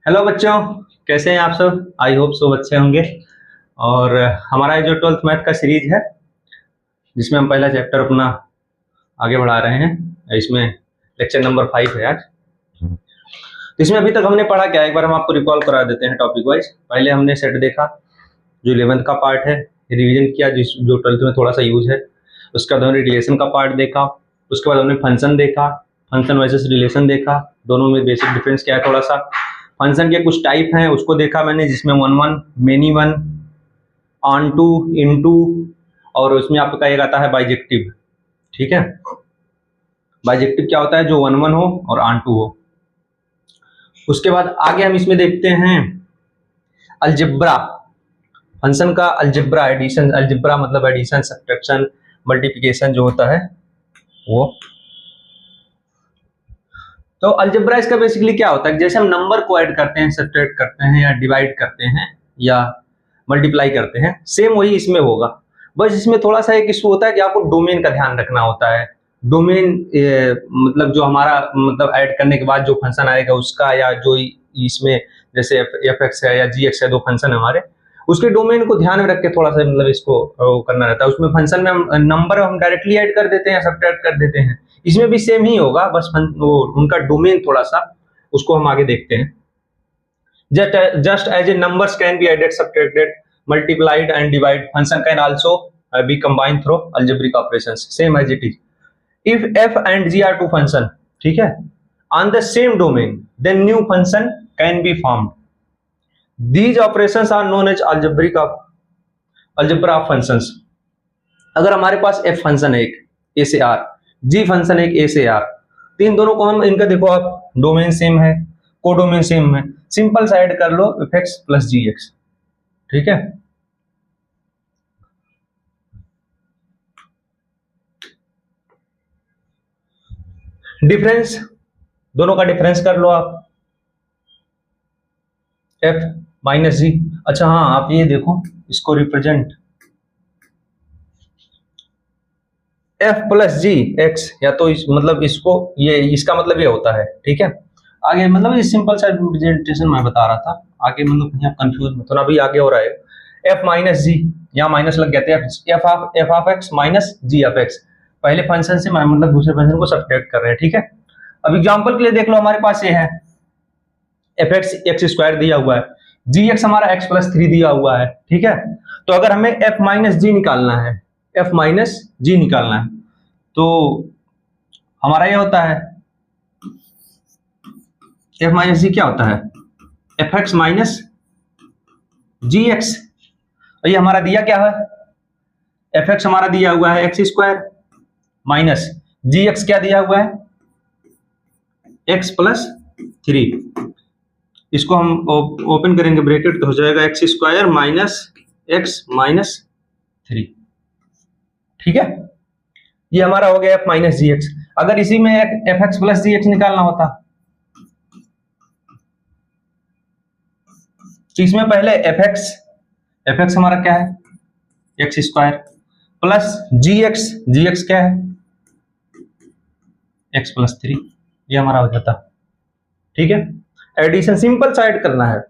Hello बच्चों, कैसे हैं आप सब। आई होप सब अच्छे होंगे। और हमारा ये जो 12th मैथ का सीरीज है जिसमें हम पहला चैप्टर अपना आगे बढ़ा रहे हैं, इसमें लेक्चर नंबर 5 है आज। तो इसमें अभी तक हमने पढ़ा क्या, एक बार हम आपको रिकॉल करा देते हैं टॉपिक वाइज। पहले हमने सेट देखा जो 11th का पार्ट है, रिवीजन किया जो 12th में थोड़ा सा यूज है। उसके बाद हमने रिलेशन का पार्ट देखा। उसके बाद हमने फंक्शन देखा, फंक्शन वर्सेस रिलेशन देखा, दोनों में बेसिक डिफरेंस क्या है थोड़ा सा। फंक्शन के कुछ टाइप हैं उसको देखा मैंने, जिसमें one one, many one, onto, into, और उसमें आपका एक आता है बाइजेक्टिव। ठीक है, बाइजेक्टिव क्या होता है, जो वन वन हो और ऑन टू हो। उसके बाद आगे हम इसमें देखते हैं अलजेब्रा, फंक्शन का अलजेब्रा, एडिशन। अलजेब्रा मतलब एडिशन, सब्ट्रैक्शन, मल्टीप्लिकेशन जो होता है वो। तो अलजेब्रा इसका बेसिकली क्या होता है, जैसे हम नंबर को ऐड करते हैं, सब्ट्रैक्ट करते हैं, या डिवाइड करते हैं, या मल्टीप्लाई करते हैं, सेम वही इसमें होगा। बस इसमें थोड़ा सा एक इशू होता है कि आपको डोमेन का ध्यान रखना होता है। डोमेन मतलब जो हमारा मतलब ऐड करने के बाद जो फंक्शन आएगा उसका, या जो इसमें जैसे एफ एक्स है या जी एक्स है, दो फंक्शन है हमारे, उसके डोमेन को ध्यान में रख के थोड़ा सा मतलब इसको करना रहता है। उसमें फंक्शन में हम नंबर हम डायरेक्टली ऐड कर देते हैं, सब्ट्रैक्ट कर देते हैं। इसमें भी सेम ही होगा, बस वो उनका डोमेन थोड़ा सा, उसको हम आगे देखते हैं। Just as a numbers can be added, subtracted, multiplied and divided, function can also be combined through algebraic operations. Same as it is. If f and g are two function, ठीक है, on the same domain, then new function can be formed. These operations are known as algebra of functions. अगर हमारे पास f function है एक a से r, g function है एक a से r, तो इन दोनों को हम, इनका देखो आप डोमेन सेम है, कोडोमेन सेम है, सिंपल सा ऐड कर लो एफ एक्स प्लस जी एक्स। ठीक है, डिफरेंस, दोनों का डिफरेंस कर लो आप, एफ माइनस जी। अच्छा हाँ, आप ये देखो इसको रिप्रेजेंट एफ प्लस जी एक्स, या तो मतलब इसको, ये इसका मतलब ये होता है। ठीक है, आगे मतलब ये सिंपल सा रिप्रेजेंटेशन मैं बता रहा था, आगे मतलब कहीं आप कंफ्यूज मत होना। अभी आगे हो रहा है एफ माइनस जी, यहाँ माइनस लग गया था, f of x minus g of x. पहले फंक्शन से मतलब दूसरे फंक्शन को सब्ट्रैक्ट कर रहे हैं। ठीक है, अब एग्जांपल के लिए देख लो, हमारे पास ये है एफ एक्स एक्स स्क्वायर दिया हुआ है, जी एक्स हमारा एक्स प्लस 3 दिया हुआ है। ठीक है, तो अगर हमें एफ माइनस जी निकालना है, एफ माइनस जी निकालना है, तो हमारा ये होता है एफ माइनस जी क्या होता है, एफ एक्स माइनस जी एक्स। और ये हमारा दिया क्या है, एफ एक्स हमारा दिया हुआ है एक्स स्क्वायर, माइनस जी एक्स क्या दिया हुआ है, एक्स प्लस 3। इसको हम ओपन करेंगे ब्रैकेट, तो हो जाएगा x square minus x minus 3। ठीक है, ये हमारा हो गया एफ माइनस जी एक्स। अगर इसी में एफ एक्स प्लस जी एक्स निकालना होता, तो इसमें पहले एफ एक्स हमारा क्या है, एक्स स्क्वायर, प्लस जी एक्स क्या है, एक्स प्लस 3, ये हमारा हो जाता। ठीक है, एडिशन सिंपल सा ऐड करना है।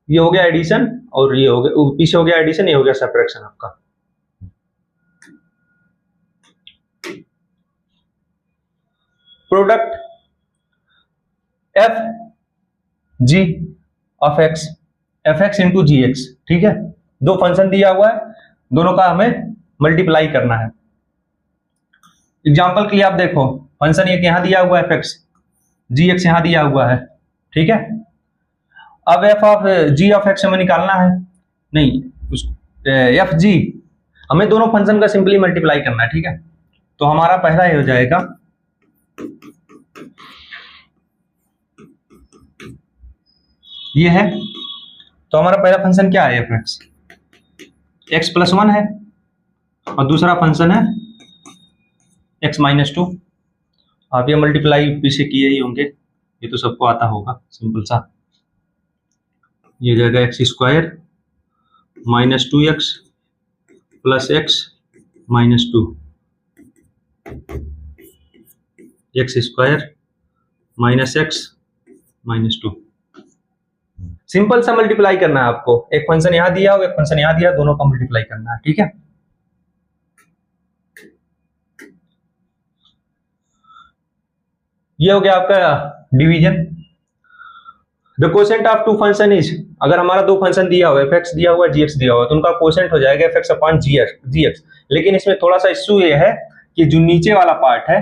ये हो गया एडिशन, और ये हो गया पीछे हो गया एडिशन, ये हो गया सब्ट्रैक्शन आपका। Product f g of x, f x into g x. ठीक है, दो फंक्शन दिया हुआ है, दोनों का हमें मल्टीप्लाई करना है। एग्जाम्पल के लिए आप देखो, फंक्शन एक यहां दिया हुआ है एफ एक्स, जी एक्स यहां दिया हुआ है। ठीक है, अब f of g of x हमें निकालना है, नहीं एफ जी, हमें दोनों फंक्शन का सिंपली मल्टीप्लाई करना है। ठीक है, तो हमारा पहला ये हो जाएगा ये है, तो हमारा पहला फंक्शन क्या है, एफ एक्स, एक्स प्लस 1 है, और दूसरा फंक्शन है एक्स माइनस 2। आप ये मल्टीप्लाई पीछे किए ही होंगे, ये तो सबको आता होगा, सिंपल सा। ये जाएगा x square minus 2x plus x minus 2, x square minus x minus 2। Simple सा मल्टीप्लाई करना है आपको, एक फंक्शन यहां दिया हो, एक फंक्शन यहां दिया, दोनों का मल्टीप्लाई करना है, ठीक है। ये हो गया आपका division. The quotient of two function is, अगर हमारा दो फंक्शन दिया हुआ है, एफ एक्स दिया हुआ है, जी एक्स दिया हुआ है, तो उनका कोसेंट हो जाएगा एफ एक्स अपॉन जी एक्स। लेकिन इसमें थोड़ा सा इश्यू ये है कि जो नीचे वाला पार्ट है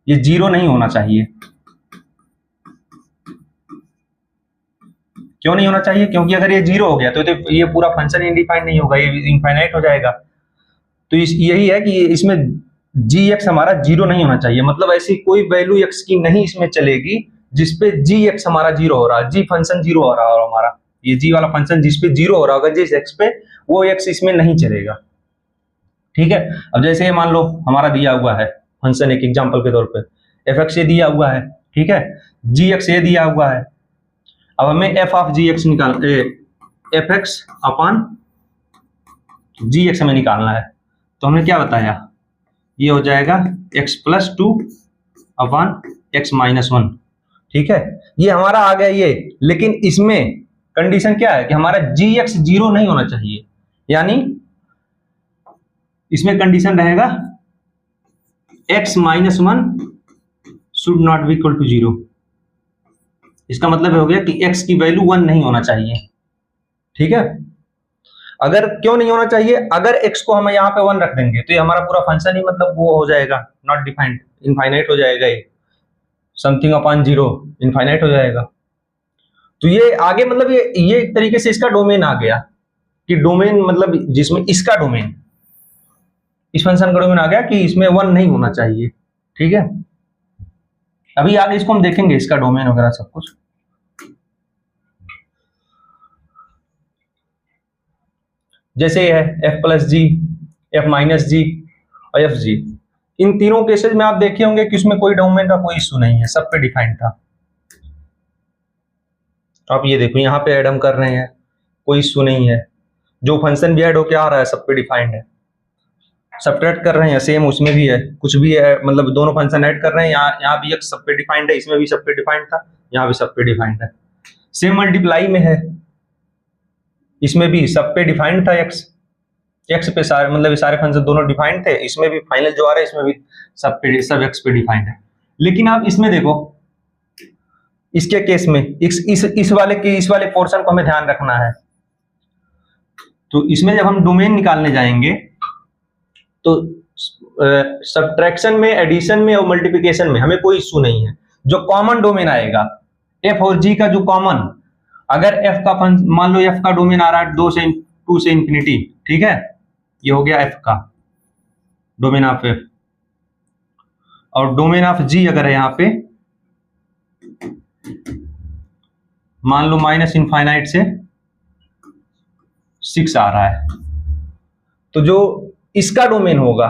ये जीरो नहीं होना चाहिए। क्यों नहीं होना चाहिए? क्योंकि अगर ये जीरो हो गया तो ये पूरा फंक्शन इनडिफाइंड नहीं होगा, ये इनफाइनाइट हो जाएगा। तो यही है कि इसमें जी एक्स हमारा जीरो नहीं होना चाहिए, मतलब ऐसी कोई वैल्यू एक्स की नहीं इसमें चलेगी जिसपे जी एक्स हमारा जीरो हो रहा है, जी फंक्शन जीरो हो रहा है, हमारा ये जी वाला फंक्शन जिसपे जीरो हो रहा होगा जिस एक्स पे, वो एक्स इसमें नहीं चलेगा, ठीक है। अब जैसे ये मान लो हमारा दिया हुआ है फंक्शन, एक एग्जांपल के तौर पे एफ एक्स ये दिया हुआ है, ठीक है, जी एक्स ये दिया हुआ है। अब हमें एफ ऑफ जी एक्स निकाल, एफ एक्स अपॉन जी एक्स हमें निकालना है। तो हमने क्या बताया, ये हो जाएगा x plus two upon x minus one, ठीक है। ये हमारा आ गया ये, लेकिन इसमें कंडीशन क्या है कि हमारा जी एक्स जीरो नहीं होना चाहिए, यानी इसमें कंडीशन रहेगा x minus one should not be equal to zero. इसका मतलब हो गया कि एक्स की वैल्यू वन नहीं होना चाहिए, ठीक है। अगर क्यों नहीं होना चाहिए, अगर एक्स को हम यहाँ पे वन रख देंगे तो ये हमारा पूरा फंक्शन ही मतलब वो हो जाएगा नॉट डिफाइंड, इनफाइनाइट हो जाएगा, ये समथिंग अपॉन जीरो इनफाइनाइट हो जाएगा। तो ये आगे मतलब ये एक तरीके से इसका डोमेन आ गया कि डोमेन मतलब जिसमें इसका डोमेन, इस फंक्शन का डोमेन आ गया कि इसमें वन नहीं होना चाहिए, ठीक है। अभी आगे इसको हम देखेंगे, इसका डोमेन वगैरह सब कुछ। जैसे ये है एफ प्लस जी, एफ माइनस जी और एफ जी, इन तीनों केसेस में आप देखे होंगे कि उसमें कोई डोमेन का कोई इश्यू नहीं है, सब पे डिफाइंड था। आप ये देखो यहाँ पे ऐड हम कर रहे हैं, कोई इश्यू नहीं है, जो फंक्शन भी ऐड होके आ रहा है सब पे डिफाइंड है। सब्ट्रैक्ट कर रहे हैं सेम, उसमें भी है, कुछ भी है, मतलब दोनों फंक्शन ऐड कर रहे हैं, यहाँ भी एक सब पे डिफाइंड है, इसमें भी सब पे डिफाइंड था, यहाँ भी सब पे डिफाइंड है। सेम मल्टीप्लाई में है, इसमें भी सब पे डिफाइंड था एक्स, एक्स पे सारे मतलब सारे फंक्शन दोनों डिफाइंड थे, इसमें भी फाइनल जो आ रहा है इसमें भी सब एक्स पे डिफाइंड है। लेकिन आप इसमें देखो, इसके केस में इस वाले पोर्शन को हमें ध्यान रखना है। तो इसमें जब हम डोमेन निकालने जाएंगे तो सब्ट्रैक्शन में, एडिशन में और मल्टीप्लिकेशन में हमें कोई इश्यू नहीं है। जो कॉमन डोमेन आएगा एफ और जी का, जो कॉमन, अगर एफ का मान लो एफ का डोमेन आ रहा है 2 से इंफिनिटी, ठीक है, ये हो गया एफ का डोमेन ऑफ एफ, और डोमेन ऑफ जी अगर है यहाँ पे मान लो माइनस इनफाइनाइट से 6 आ रहा है, तो जो इसका डोमेन होगा,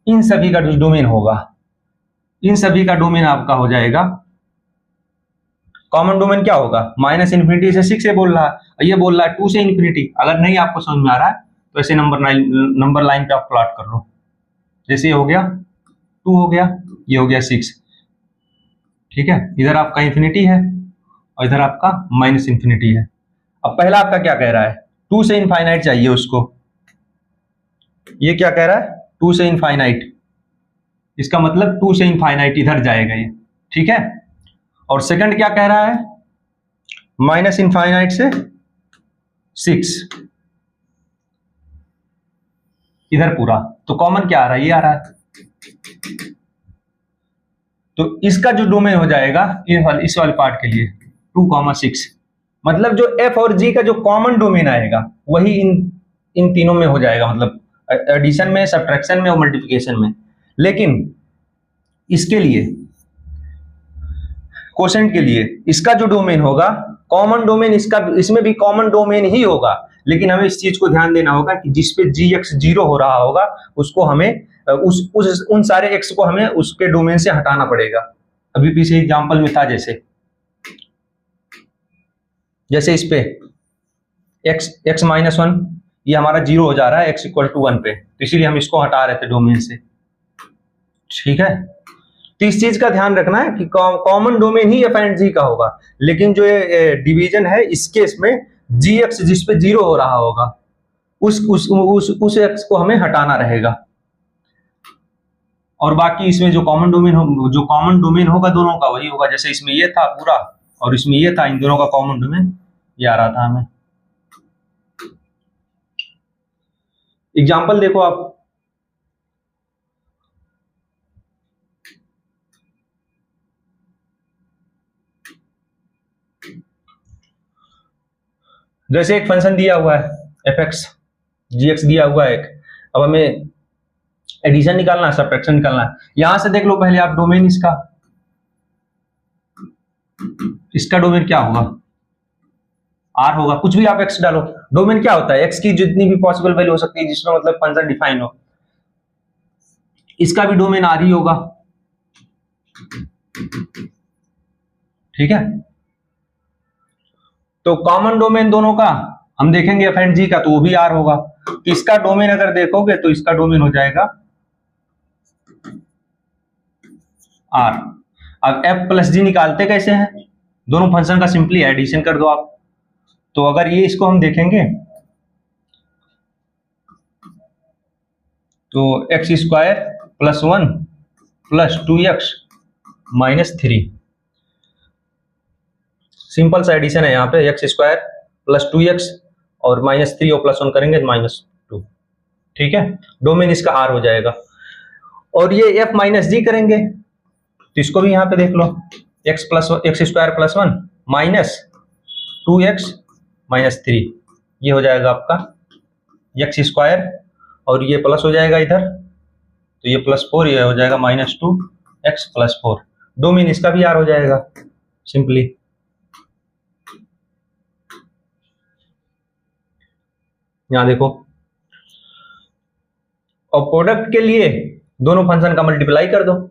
इन सभी का जो डोमेन होगा, इन सभी का डोमेन आपका हो जाएगा, कॉमन डोमेन क्या होगा, माइनस इन्फिनिटी से 6 से बोल रहा है, ये बोल रहा है 2 से इन्फिनिटी। अगर नहीं आपको समझ में आ रहा है तो ऐसे नंबर लाइन पे आप प्लॉट कर लो, जैसे ये हो गया 2 हो गया, ये हो गया 6, ठीक है। इधर आपका इन्फिनिटी है और इधर आपका माइनस इन्फिनिटी है। अब पहला आपका क्या कह रहा है, 2 से इनफाइनाइट चाहिए उसको, ये क्या कह रहा है 2 से इनफाइनाइट, इसका मतलब 2 से इनफाइनाइट इधर जाएगा ये, ठीक है। और सेकंड क्या कह रहा है, माइनस इनफाइनाइट से 6 इधर पूरा, तो कॉमन क्या आ रहा है, ये आ रहा है। तो इसका जो डोमेन हो जाएगा इस वाले पार्ट के लिए 2,6, मतलब जो एफ और जी का जो कॉमन डोमेन आएगा वही इन तीनों में हो जाएगा, मतलब एडिशन में, सब्ट्रैक्शन में और मल्टीप्लिकेशन में। लेकिन इसके लिए, कोसेंट के लिए, इसका जो डोमेन होगा कॉमन डोमेन, इसमें भी कॉमन डोमेन ही होगा, लेकिन हमें इस चीज को ध्यान देना होगा कि जिसपे जी एक्स जीरो हो रहा होगा उसको हमें उन सारे एक्स को हमें उसके डोमेन से हटाना पड़ेगा। अभी पीछे एग्जांपल में था, जैसे इस पे एक्स माइनस वन, ये हमारा जीरो हो जा रहा है एक्स इक्वल टू 1 पे, तो इसीलिए हम इसको हटा रहे थे डोमेन से, ठीक है। तो इस चीज का ध्यान रखना है कि कॉमन डोमेन ही एफ एंड जी का होगा, लेकिन जो डिवीजन है इस केस में जी एक्स जिस पे 0 हो रहा होगा उस एक्स को हमें हटाना रहेगा, और बाकी इसमें जो कॉमन डोमेन होगा दोनों का वही होगा। जैसे इसमें ये था पूरा और इसमें ये था, इन दोनों का कॉमन डोमेन ये आ रहा था हमें। एग्जाम्पल देखो आप, जैसे एक फंक्शन दिया हुआ है एफ एक्स जी एक्स दिया हुआ है एक, अब हमें एडिशन निकालना है, सब्ट्रैक्शन निकालना है। यहां से देख लो पहले आप डोमेन इसका डोमेन क्या होगा, आर होगा, कुछ भी आप एक्स डालो। डोमेन क्या होता है, एक्स की जितनी भी पॉसिबल वैल्यू हो सकती है जिसमें मतलब फंक्शन डिफाइन हो, इसका भी डोमेन आर ही होगा, ठीक है। तो कॉमन डोमेन दोनों का हम देखेंगे एफ एंड जी का, तो वो भी आर होगा। तो इसका डोमेन अगर देखोगे तो इसका डोमेन हो जाएगा आर। अब एफ प्लस जी निकालते कैसे हैं, दोनों फंक्शन का सिंपली एडिशन कर दो आप। तो अगर ये इसको हम देखेंगे तो x square plus 1 plus 2x minus 3, simple सा एडिशन है यहाँ पे, एक्स स्क्वायर प्लस 2x और माइनस 3 और प्लस 1 करेंगे तो -2, ठीक है। डोमेन इसका आर हो जाएगा। और ये एफ माइनस जी करेंगे तो इसको भी यहाँ पे देख लो, x square plus 1 minus 2x minus 3, ये हो जाएगा आपका एक्स स्क्वायर और ये प्लस हो जाएगा इधर, तो ये +4, ये हो जाएगा -2x प्लस 4। डोमेन इसका भी आर हो जाएगा सिंपली। यहां देखो, और प्रोडक्ट के लिए दोनों फंक्शन का मल्टीप्लाई कर दो।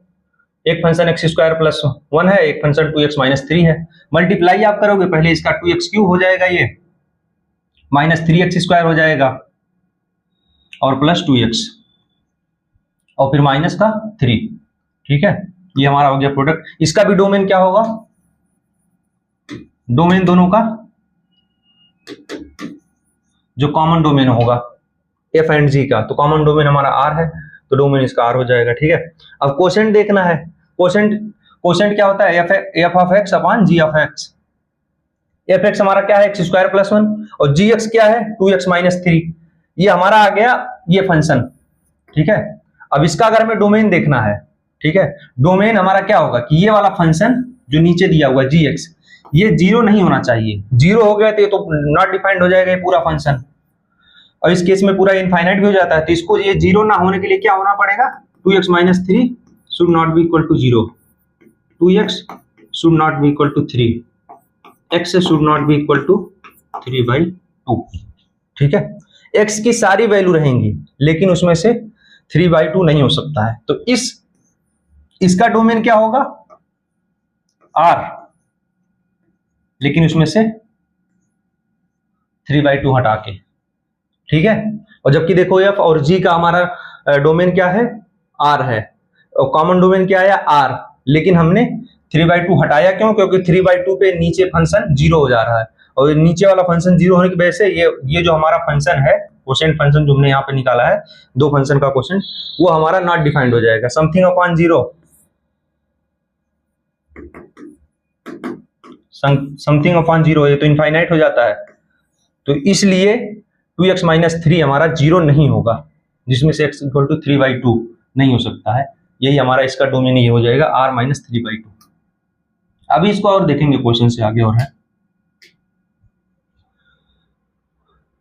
एक फंक्शन एक्स स्क्वायर प्लस 1 है, एक फंक्शन 2x माइनस 3 है। मल्टीप्लाई आप करोगे, पहले इसका 2x क्यूब हो जाएगा, ये माइनस 3x स्क्वायर हो जाएगा और प्लस 2x और फिर माइनस का 3, ठीक है। ये हमारा हो गया प्रोडक्ट। इसका भी डोमेन क्या होगा, डोमेन दोनों का जो कॉमन डोमेन होगा एफ एंड जी का, तो कॉमन डोमेन हमारा आर है तो डोमेन इसका आर हो जाएगा, ठीक है। अब क्वोशेंट देखना है, क्वोशेंट क्या होता है, f of x upon g of x. F x हमारा क्या है, एक्स स्क्वायर प्लस 1 और जी एक्स क्या है 2x माइनस 3, ये हमारा आ गया ये फंक्शन, ठीक है। अब इसका अगर हमें डोमेन देखना है, ठीक है, डोमेन हमारा क्या होगा कि ये वाला फंक्शन जो नीचे दिया हुआ जी एक्स, ये 0 नहीं होना चाहिए। 0 हो गया तो ये तो नॉट डिफाइंड हो जाएगा ये पूरा फंक्शन, और इस केस में पूरा इनफाइनाइट भी हो जाता है। तो इसको ये 0 ना होने के लिए क्या होना पड़ेगा, 2x minus 3 should not be equal to 0, 2x should not be equal to 3, x should not be equal to 3/2, ठीक है। x की सारी वैल्यू रहेंगी लेकिन उसमें से 3/2 नहीं हो सकता है। तो इसका डोमेन क्या होगा, r, लेकिन उसमें से 3/2 हटा के, ठीक है। और जबकि देखो एफ और जी का हमारा डोमेन क्या है, आर है, और कॉमन डोमेन क्या है, आर, लेकिन हमने 3/2 हटाया क्यों, क्योंकि 3/2 पे नीचे फंक्शन 0 हो जा रहा है, और नीचे वाला फंक्शन 0 होने की वजह से ये जो हमारा फंक्शन है, क्वोशेंट फंक्शन जो हमने यहाँ पे निकाला है, दो फंक्शन का क्वोशेंट, वो हमारा नॉट डिफाइंड हो जाएगा। समथिंग अपॉन 0, समथिंग अपॉन 0, ये तो इनफाइनाइट हो जाता है। तो इसलिए 2x माइनस 3 हमारा 0 नहीं होगा, जिसमें से x इक्वल टू 3/2 नहीं हो सकता है। यही हमारा इसका डोमेन ये हो जाएगा r माइनस 3/2। अभी इसको और देखेंगे क्वेश्चन से आगे, और है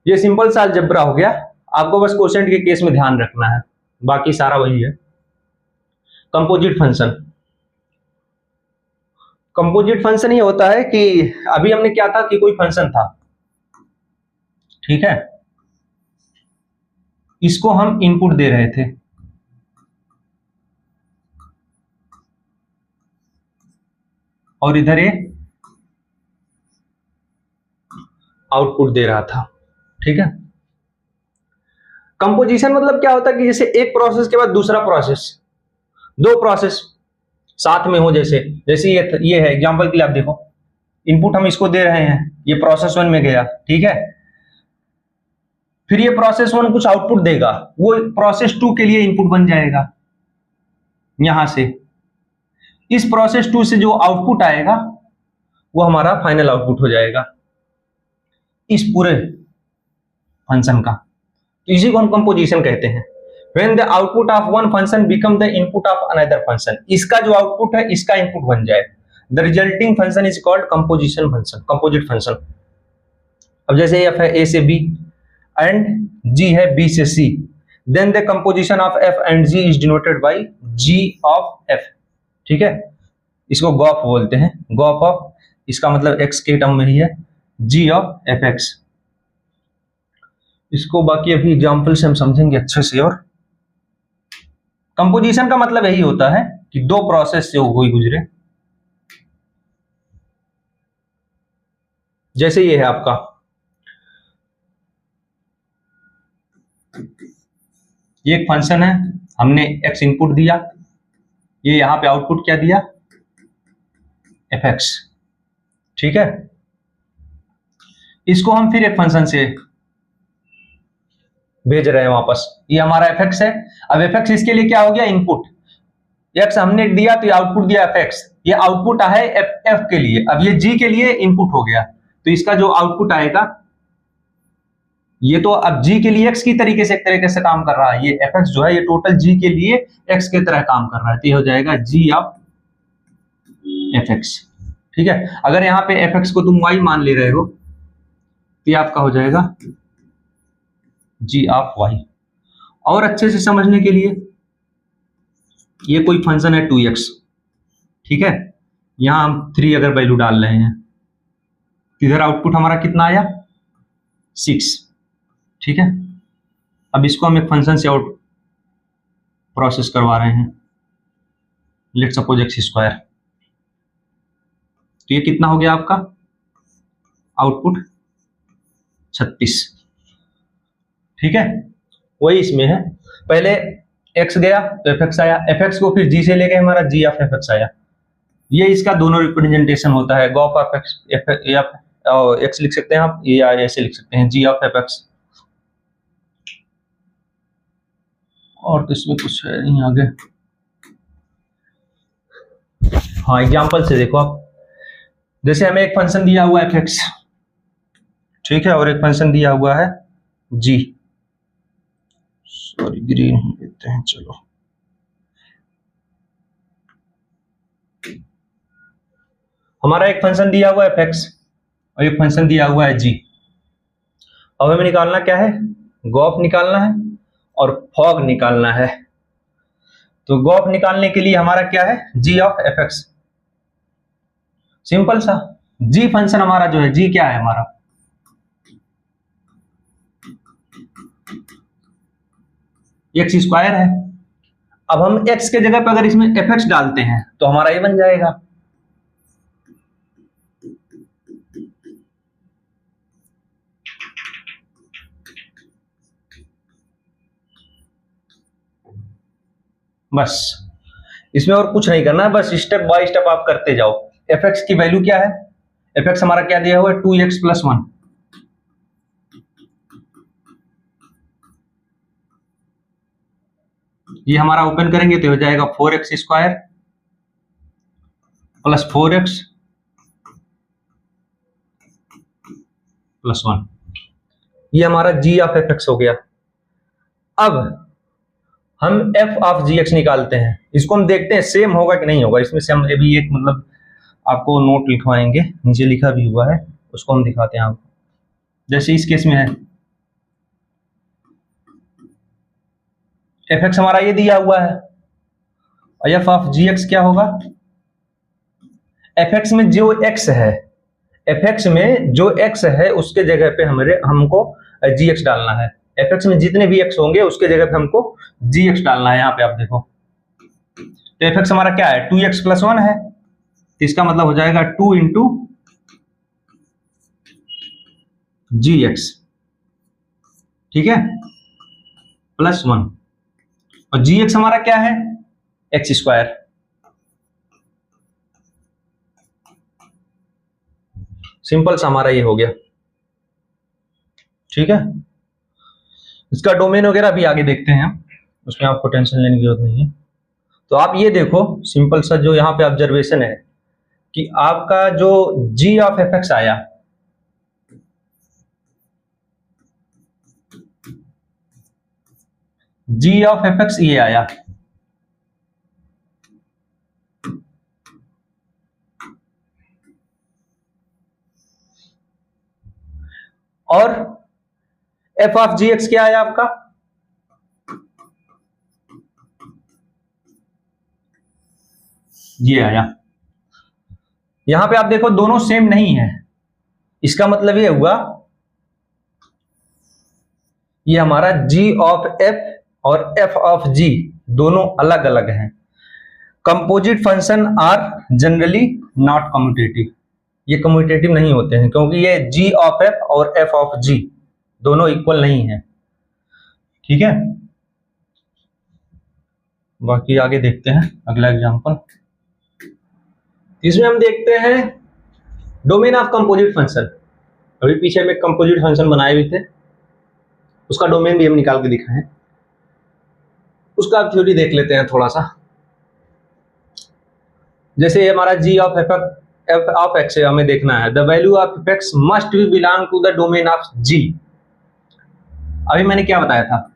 ये सिंपल सा अलजेब्रा हो गया। आपको बस क्वोशेंट के केस में ध्यान रखना है, बाकी सारा वही है। कंपोजिट फंक्शन, कंपोजिट फंक्शन ये होता है कि अभी हमने क्या था कि कोई फंक्शन था, ठीक है, इसको हम इनपुट दे रहे थे, और इधर ये आउटपुट दे रहा था, ठीक है। कंपोजिशन मतलब क्या होता है कि जैसे एक प्रोसेस के बाद दूसरा प्रोसेस, दो प्रोसेस साथ में हो, जैसे जैसे ये है एग्जांपल के लिए आप देखो, इनपुट हम इसको दे रहे हैं, ये प्रोसेस 1 में गया, ठीक है, फिर ये प्रोसेस 1 कुछ आउटपुट देगा, वो प्रोसेस 2 के लिए इनपुट बन जाएगा। यहां से इस प्रोसेस 2 से जो आउटपुट आएगा वो हमारा फाइनल आउटपुट हो जाएगा इस पूरे फंक्शन का। तो इसी को हम कंपोजिशन कहते हैं। When the output of one function become the input of another function, इसका जो आउटपुट है इसका इनपुट बन जाए, the resulting function is called composition function, composite function। अब जैसे f है a से b and g है b से c, then the composition of f and g is denoted by g of f, ठीक है, इसको गॉफ बोलते हैं, गॉफ ऑफ, इसका मतलब x के टर्म में ही है, g of fx। इसको बाकी अभी एग्जांपल से हम समझेंगे अच्छे से। और कंपोजिशन का मतलब यही होता है कि दो प्रोसेस से कोई गुजरे, जैसे ये है आपका, ये एक फंक्शन है, हमने x इनपुट दिया, ये यहां पे आउटपुट क्या दिया, fx, ठीक है, इसको हम फिर एक फंक्शन से भेज रहे हैं वापस, ये हमारा fx है। अब fx इसके लिए क्या हो गया, इनपुट, x हमने दिया तो ये आउटपुट दिया fx, ये आउटपुट है f के लिए, अब ये g के लिए इनपुट हो गया, तो इसका जो आउटपुट आएगा, ये तो अब g के लिए x की तरीके से एक तरीके से काम कर रहा है, ये fx जो है ये टोटल g के लिए x के तरह काम कर रहा है, तो ये हो जाएगा g ऑफ fx, ठीक है। अगर यहाँ पे fx को तुम y मान ले रहे हो तो ये आपका हो जाएगा g ऑफ y। और अच्छे से समझने के लिए, ये कोई फंक्शन है 2x, ठीक है, यहां हम 3 अगर वैल्यू डाल रहे हैं, इधर आउटपुट हमारा कितना आया, 6, ठीक है। अब इसको हम एक फंक्शन से आउट प्रोसेस करवा रहे हैं, लेट्स सपोज x स्क्वायर, तो ये कितना हो गया आपका आउटपुट, 36, ठीक है। वही इसमें है, पहले x गया तो fx आया, fx को फिर g से ले गए, हमारा g ऑफ fx आया, ये इसका दोनों रिप्रेजेंटेशन होता है, गॉफ ऑफ x, या x लिख सकते हैं आप, या ऐसे लिख सकते हैं g ऑफ fx। और तो इसमें कुछ है नहीं आगे। हाँ, एग्जांपल से देखो आप, जैसे हमें एक फंक्शन दिया हुआ है fx, ठीक है, और एक फंक्शन दिया हुआ है g, सॉरी ग्रीन ही देते हैं, चलो, हमारा एक फंक्शन दिया हुआ है fx और एक फंक्शन दिया हुआ है g। अब हमें निकालना क्या है, गॉफ निकालना है और फॉग निकालना है। तो गॉफ निकालने के लिए हमारा क्या है, g ऑफ fx, सिंपल सा, g फंक्शन हमारा जो है, g क्या है हमारा, x स्क्वायर है। अब हम x के जगह पर अगर इसमें fx डालते हैं तो हमारा ये बन जाएगा, बस इसमें और कुछ नहीं करना है, बस स्टेप बाय स्टेप आप करते जाओ। fx की वैल्यू क्या है, fx हमारा क्या दिया हुआ है, 2x + 1, ये हमारा ओपन करेंगे तो हो जाएगा 4x स्क्वायर + 4x + 1, ये हमारा g ऑफ fx हो गया। अब हम f ऑफ gx निकालते हैं, इसको हम देखते हैं सेम होगा कि नहीं होगा। इसमें से हम अभी एक मतलब आपको नोट लिखवाएंगे, नीचे लिखा भी हुआ है, उसको हम दिखाते हैं आपको। जैसे इस केस में है fx हमारा ये दिया हुआ है, और f ऑफ gx क्या होगा, fx में जो x है, fx में जो x है उसके जगह पे हमको gx डालना है, fx में जितने भी x होंगे उसके जगह पे हमको gx डालना है। यहाँ पे आप देखो तो fx हमारा क्या है, 2x + 1 है, तो इसका मतलब हो जाएगा 2 × gx, ठीक है, +1, और gx हमारा क्या है, x स्क्वायर, सिंपल सा हमारा ये हो गया। ठीक है, इसका डोमेन वगैरह भी आगे देखते हैं हम, उसमें आपको टेंशन लेने की जरूरत नहीं है। तो आप ये देखो सिंपल सा जो यहाँ पे ऑब्जर्वेशन है कि आपका जो g ऑफ एफ एक्स आया, g ऑफ एफ एक्स ये आया, और f ऑफ जी एक्स क्या आया आपका, ये आया। यहां पे आप देखो दोनों सेम नहीं है, इसका मतलब ये हुआ ये हमारा g ऑफ f और f ऑफ g दोनों अलग अलग हैं। Composite function are generally not commutative, ये कम्यूटेटिव नहीं होते हैं क्योंकि ये g ऑफ f और f ऑफ g दोनों इक्वल नहीं है। ठीक है, बाकी आगे देखते हैं अगला एग्जांपल। इसमें हम देखते हैं डोमेन ऑफ कंपोजिट फंक्शन। अभी पीछे में कंपोजिट फंक्शन बनाए हुए थे, उसका डोमेन भी हम निकाल के दिखाएं, उसका थ्योरी देख लेते हैं थोड़ा सा। जैसे हमारा g of f of x है, हमें देखना है the value of f x must be belong to the domain of g। अभी मैंने क्या बताया था,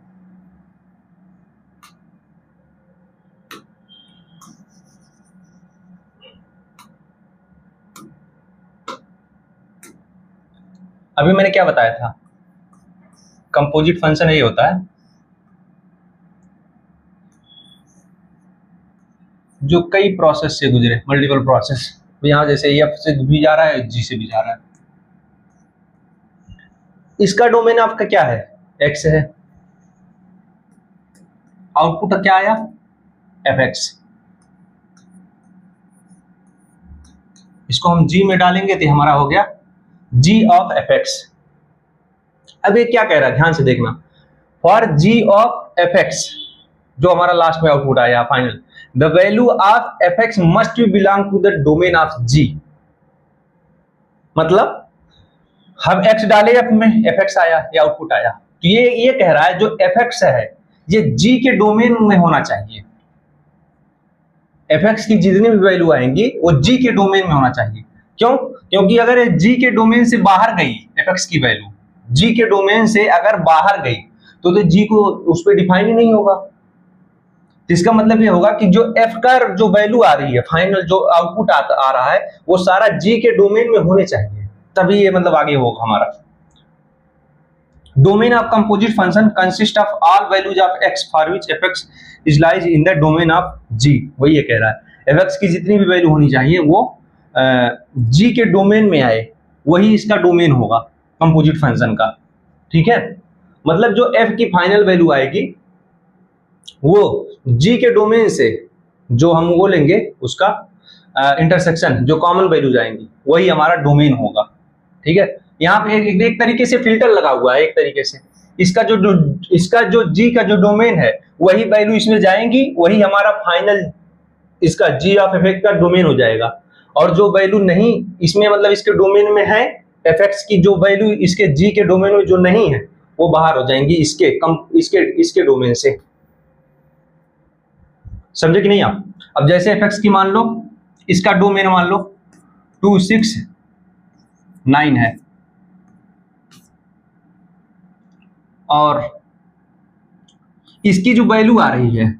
कंपोजिट फंक्शन ये होता है जो कई प्रोसेस से गुजरे, मल्टीपल प्रोसेस। यहां जैसे f से भी जा रहा है, g से भी जा रहा है। इसका डोमेन आपका क्या है, x है, आउटपुट क्या आया fx, इसको हम g में डालेंगे तो हमारा हो गया g ऑफ fx। अब ये क्या कह रहा है ध्यान से देखना, फॉर g ऑफ fx जो हमारा लास्ट में आउटपुट आया final, the value of fx must be belong to the domain of g। मतलब हम x डाले, f में fx आया, ये आउटपुट आया, तो ये कह रहा है जो fx है ये g के डोमेन में होना चाहिए। fx की जितनी भी वैल्यू आएंगी वो g के डोमेन में होना चाहिए। क्यों? क्योंकि अगर g के डोमेन से बाहर गई fx की वैल्यू, g के डोमेन से अगर बाहर गई तो g को उस पर डिफाइन ही नहीं होगा। तो इसका मतलब ये होगा कि जो f का जो वैल्यू आ रही है, फाइनल जो आउटपुट आ रहा है, वो सारा g के डोमेन में होने चाहिए, तभी ये मतलब आगे होगा हमारा। Domain of composite function consist of all values of x for which fx is lies in the domain of g। वही ये कह रहा है fx की जितनी भी वैल्यू होनी चाहिए वो g के डोमेन में आए, वही इसका डोमेन होगा कंपोजिट फंक्शन का। ठीक है, मतलब जो f की फाइनल वैल्यू आएगी वो g के डोमेन से जो हम वो लेंगे उसका इंटरसेक्शन, जो कॉमन वैल्यूज आएंगी वही हमारा डोमेन होगा। ठीक है, यहाँ पे एक तरीके से फिल्टर लगा हुआ है, एक तरीके से इसका जो g का जो डोमेन है वही वैल्यू इसमें जाएंगी, वही हमारा फाइनल इसका g ऑफ f का डोमेन हो जाएगा। और जो वैल्यू नहीं इसमें मतलब इसके डोमेन में है, fx की जो वैल्यू इसके g के डोमेन में जो नहीं है वो बाहर हो जाएंगी इसके डोमेन से। समझे कि नहीं आप? अब जैसे fx की मान लो, इसका डोमेन मान लो 2 6 9 है, और इसकी जो वैल्यू आ रही है,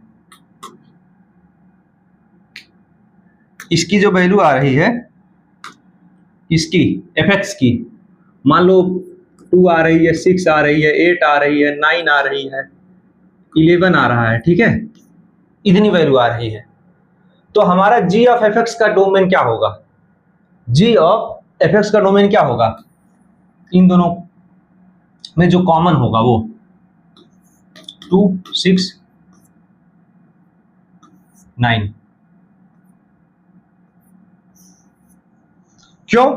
इसकी जो वैल्यू आ रही है इसकी fx की, मान लो 2 आ रही है, 6 आ रही है, 8 आ रही है, 9 आ रही है, 11 आ रहा है। ठीक है, इतनी वैल्यू आ रही है, तो हमारा g ऑफ fx का डोमेन क्या होगा, g ऑफ fx का डोमेन क्या होगा, इन दोनों में जो कॉमन होगा वो 2 6 9। क्यों?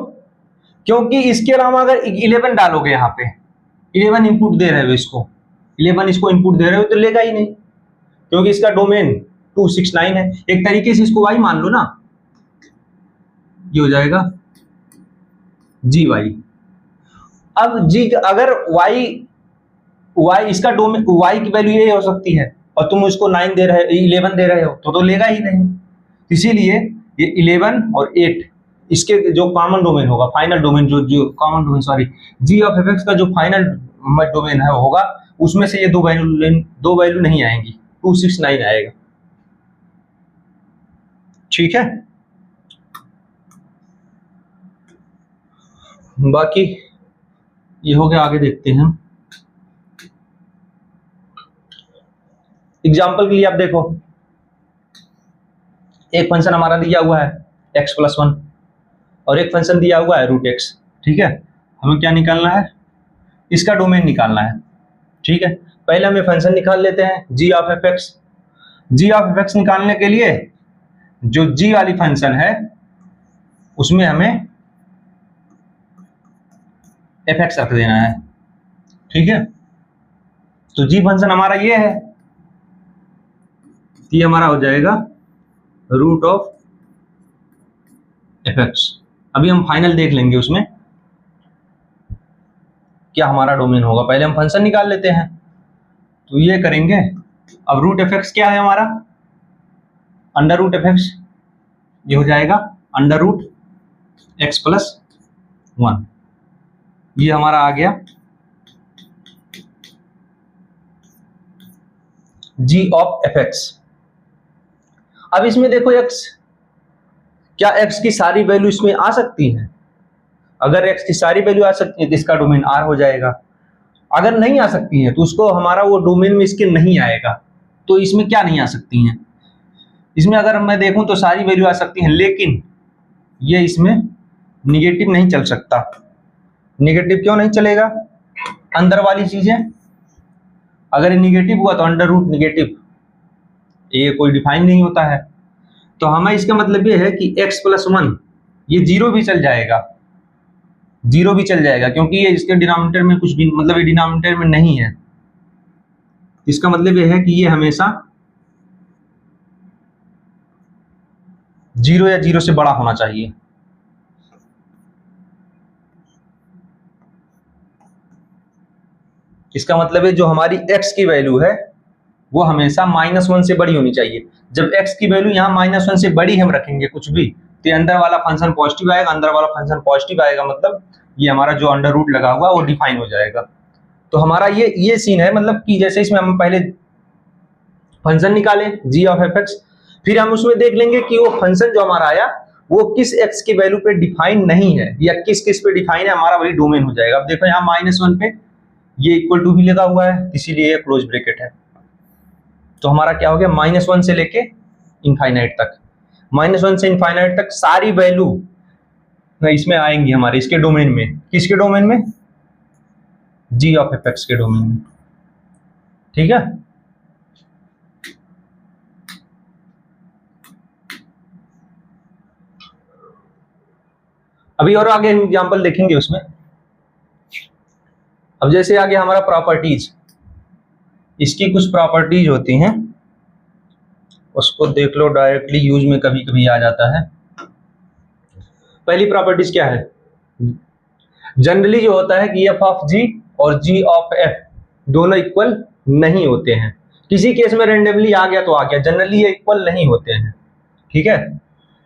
क्योंकि इसके अलावा अगर 11 डालोगे, यहाँ पे 11 इनपुट दे रहे हो, इसको 11 इसको इनपुट दे रहे हो तो लेगा ही नहीं, क्योंकि इसका डोमेन 2 6 9 है। एक तरीके से इसको y मान लो ना, ये हो जाएगा जी वाई। अब जी अगर वाई इसका डोमेन, वाई की वैल्यू ये हो सकती है और तुम उसको 9 दे रहे, 11 दे रहे हो तो लेगा ही नहीं। इसीलिए ये 11 और 8 इसके जो कॉमन डोमेन होगा, फाइनल डोमेन, जो common domain sorry g of f x का जो फाइनल डोमेन है होगा, उसमें से ये दो वैल्यू नहीं आएंगी, 269 आएगा। ठीक है, बाकी ये हो गया। आगे देखते हैं। एग्जाम्पल के लिए आप देखो, एक फंक्शन हमारा दिया हुआ है x+1 और एक फंक्शन दिया हुआ है √x। ठीक है, हमें क्या निकालना है? इसका डोमेन निकालना है। ठीक है, पहले हम ये फंक्शन निकाल लेते हैं g of f x. G of f x निकालने के लिए जो g वाली फंक्शन है उसमें हमें एफ एक्स रख देना है। ठीक है, तो g फंक्शन हमारा ये है, ये हमारा हो जाएगा रूट ऑफ एफ एक्स। अभी हम फाइनल देख लेंगे उसमें क्या हमारा डोमेन होगा, पहले हम फंक्शन निकाल लेते हैं। तो ये करेंगे। अब रूट एफ एक्स क्या है हमारा? अंडर रूट एफ एक्स, ये हो जाएगा अंडर रूट x+1। ये हमारा आ गया g ऑफ एफ एक्स। अब इसमें देखो x, क्या x की सारी वैल्यू इसमें आ सकती है? अगर x की सारी वैल्यू आ सकती है तो इसका डोमेन R हो जाएगा। अगर नहीं आ सकती है तो उसको हमारा वो डोमेन में इसके नहीं आएगा। तो इसमें क्या नहीं आ सकती हैं? इसमें अगर मैं देखूं तो सारी वैल्यू आ सकती हैं, लेकिन ये इसमें निगेटिव नहीं चल सकता। निगेटिव क्यों नहीं चलेगा? अंदर वाली चीजें अगर निगेटिव हुआ तो अंडर रूट निगेटिव, ये कोई डिफाइन नहीं होता है। तो हमें इसका मतलब ये है कि x+1 ये जीरो भी चल जाएगा, जीरो भी चल जाएगा, क्योंकि ये इसके डिनोमिनेटर में कुछ भी, मतलब ये डिनोमिनेटर में नहीं है। इसका मतलब ये है कि ये हमेशा जीरो या जीरो से बड़ा होना चाहिए। इसका मतलब है जो हमारी x की वैल्यू है वो हमेशा -1 से बड़ी होनी चाहिए। जब x की वैल्यू यहाँ -1 से बड़ी हम रखेंगे कुछ भी, तो अंदर वाला फंक्शन पॉजिटिव आएगा, अंदर वाला फंक्शन पॉजिटिव आएगा, मतलब ये हमारा जो अंडर रूट लगा हुआ वो डिफाइन हो जाएगा। तो हमारा ये सीन है, मतलब कि जैसे इसमें हम पहले फंक्शन निकाले g ऑफ एफ एक्स, फिर हम उसमें देख लेंगे कि वो फंक्शन जो हमारा आया वो किस x की वैल्यू पे डिफाइन नहीं है या किस किस पे डिफाइन है, हमारा वही डोमेन हो जाएगा। अब देखो यहाँ -1 पे ये इक्वल टू भी लगा हुआ है, इसीलिए ये क्लोज ब्रैकेट है। तो हमारा क्या हो गया, -1 से लेके इनफाइनाइट तक, -1 से इनफाइनाइट तक सारी वैल्यू इसमें आएंगी हमारे इसके डोमेन में। किसके डोमेन में? g ऑफ एफ एक्स के डोमेन में। ठीक है, अभी और आगे एग्जांपल देखेंगे उसमें। अब जैसे आगे हमारा प्रॉपर्टीज, इसकी कुछ प्रॉपर्टीज होती हैं, उसको देख लो, डायरेक्टली यूज में कभी कभी आ जाता है। पहली प्रॉपर्टीज क्या है? जनरली जो होता है कि एफ ऑफ जी और जी ऑफ एफ दोनों इक्वल नहीं होते हैं। किसी केस में रेंडमली आ गया तो आ गया, जनरली ये इक्वल नहीं होते हैं। ठीक है,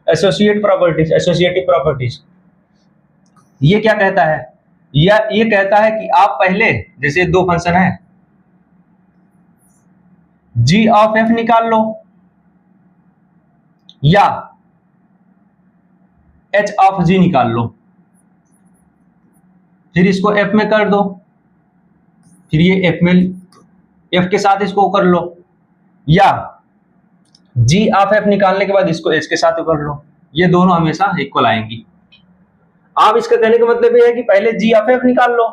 एसोसिएट प्रॉपर्टीज, एसोसिएटिव प्रॉपर्टीज, ये क्या कहता है? या ये कहता है कि आप पहले, जैसे दो फंक्शन है, जी ऑफ एफ निकाल लो या एच ऑफ जी निकाल लो, फिर इसको एफ में कर दो, फिर ये एफ में एफ के साथ इसको कर लो, या जी ऑफ एफ निकालने के बाद इसको एच के साथ कर लो। ये दोनों हमेशा इक्वल आएंगी। आप इसका कहने का मतलब ये है कि पहले जी ऑफ एफ निकाल लो,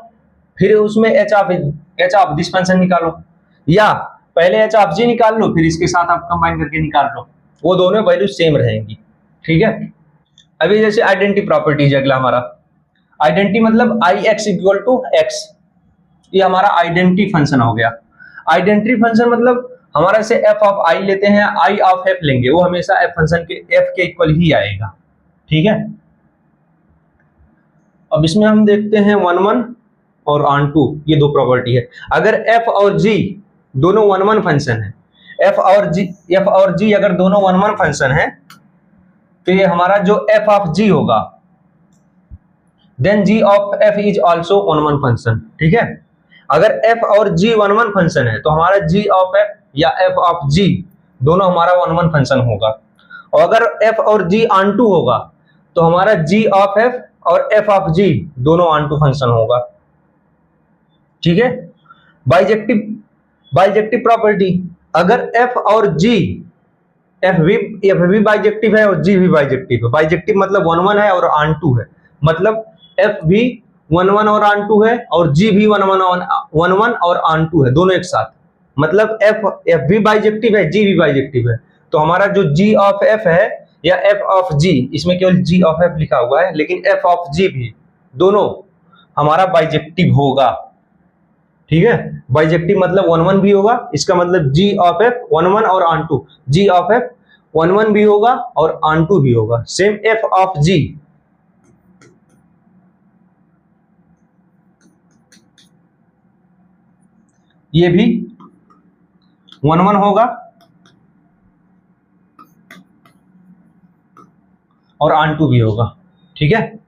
फिर उसमें एच ऑफ दिस फंक्शन निकालो, या पहले एच ऑफ जी निकाल लो, फिर इसके साथ आप कंबाइन करके निकाल लो, वो दोनों वैल्यू सेम रहेंगी। ठीक है, अभी जैसे आइडेंटिटी प्रॉपर्टीज अगला हमारा, आइडेंटिटी मतलब आई एक्स इक्वल टू एक्स, ये हमारा आइडेंटिटी फंक्शन हो गया। आइडेंटिटी फंक्शन मतलब हमारा से एफ ऑफ आई लेते हैं, आई ऑफ एफ लेंगे, वो हमेशा एफ फंक्शन के एफ के इक्वल ही आएगा। ठीक है, अब इसमें हम देखते हैं 1 1 और ऑन टू, ये दो प्रॉपर्टी है। अगर f और g दोनों 1 1 फंक्शन है, f और g अगर दोनों 1 1 फंक्शन है, तो ये हमारा जो f ऑफ g होगा, then g of f is also 1 1 function. ठीक है, अगर f और g 1 1 फंक्शन है तो हमारा g ऑफ f या f ऑफ g दोनों हमारा 1 1 फंक्शन होगा। और अगर f और g ऑन टू होगा तो हमारा g ऑफ f और f ऑफ g दोनों ऑन टू फंक्शन होगा। ठीक है, बाइजेक्टिव प्रॉपर्टी, अगर f और g, f भी बाइजेक्टिव है और g भी बाइजेक्टिव है। बाइजेक्टिव मतलब 1 1 है और ऑन टू है, मतलब f भी 1 1 और ऑन टू है और g भी 1 1 और ऑन टू है, दोनों एक साथ, मतलब f भी बाइजेक्टिव है, g भी बाइजेक्टिव है। तो हमारा जो g ऑफ f है या f ऑफ g, इसमें केवल g ऑफ f लिखा हुआ है, लेकिन f ऑफ g भी दोनों हमारा बाइजेक्टिव होगा। ठीक है, बाइजेक्टिव मतलब 1 1 भी होगा, इसका मतलब g ऑफ f 1 1 और onto, g of f 1 1 भी होगा और ऑन टू भी होगा। सेम f ऑफ g, ये भी 1 1 होगा और ऑन टू भी होगा। ठीक है,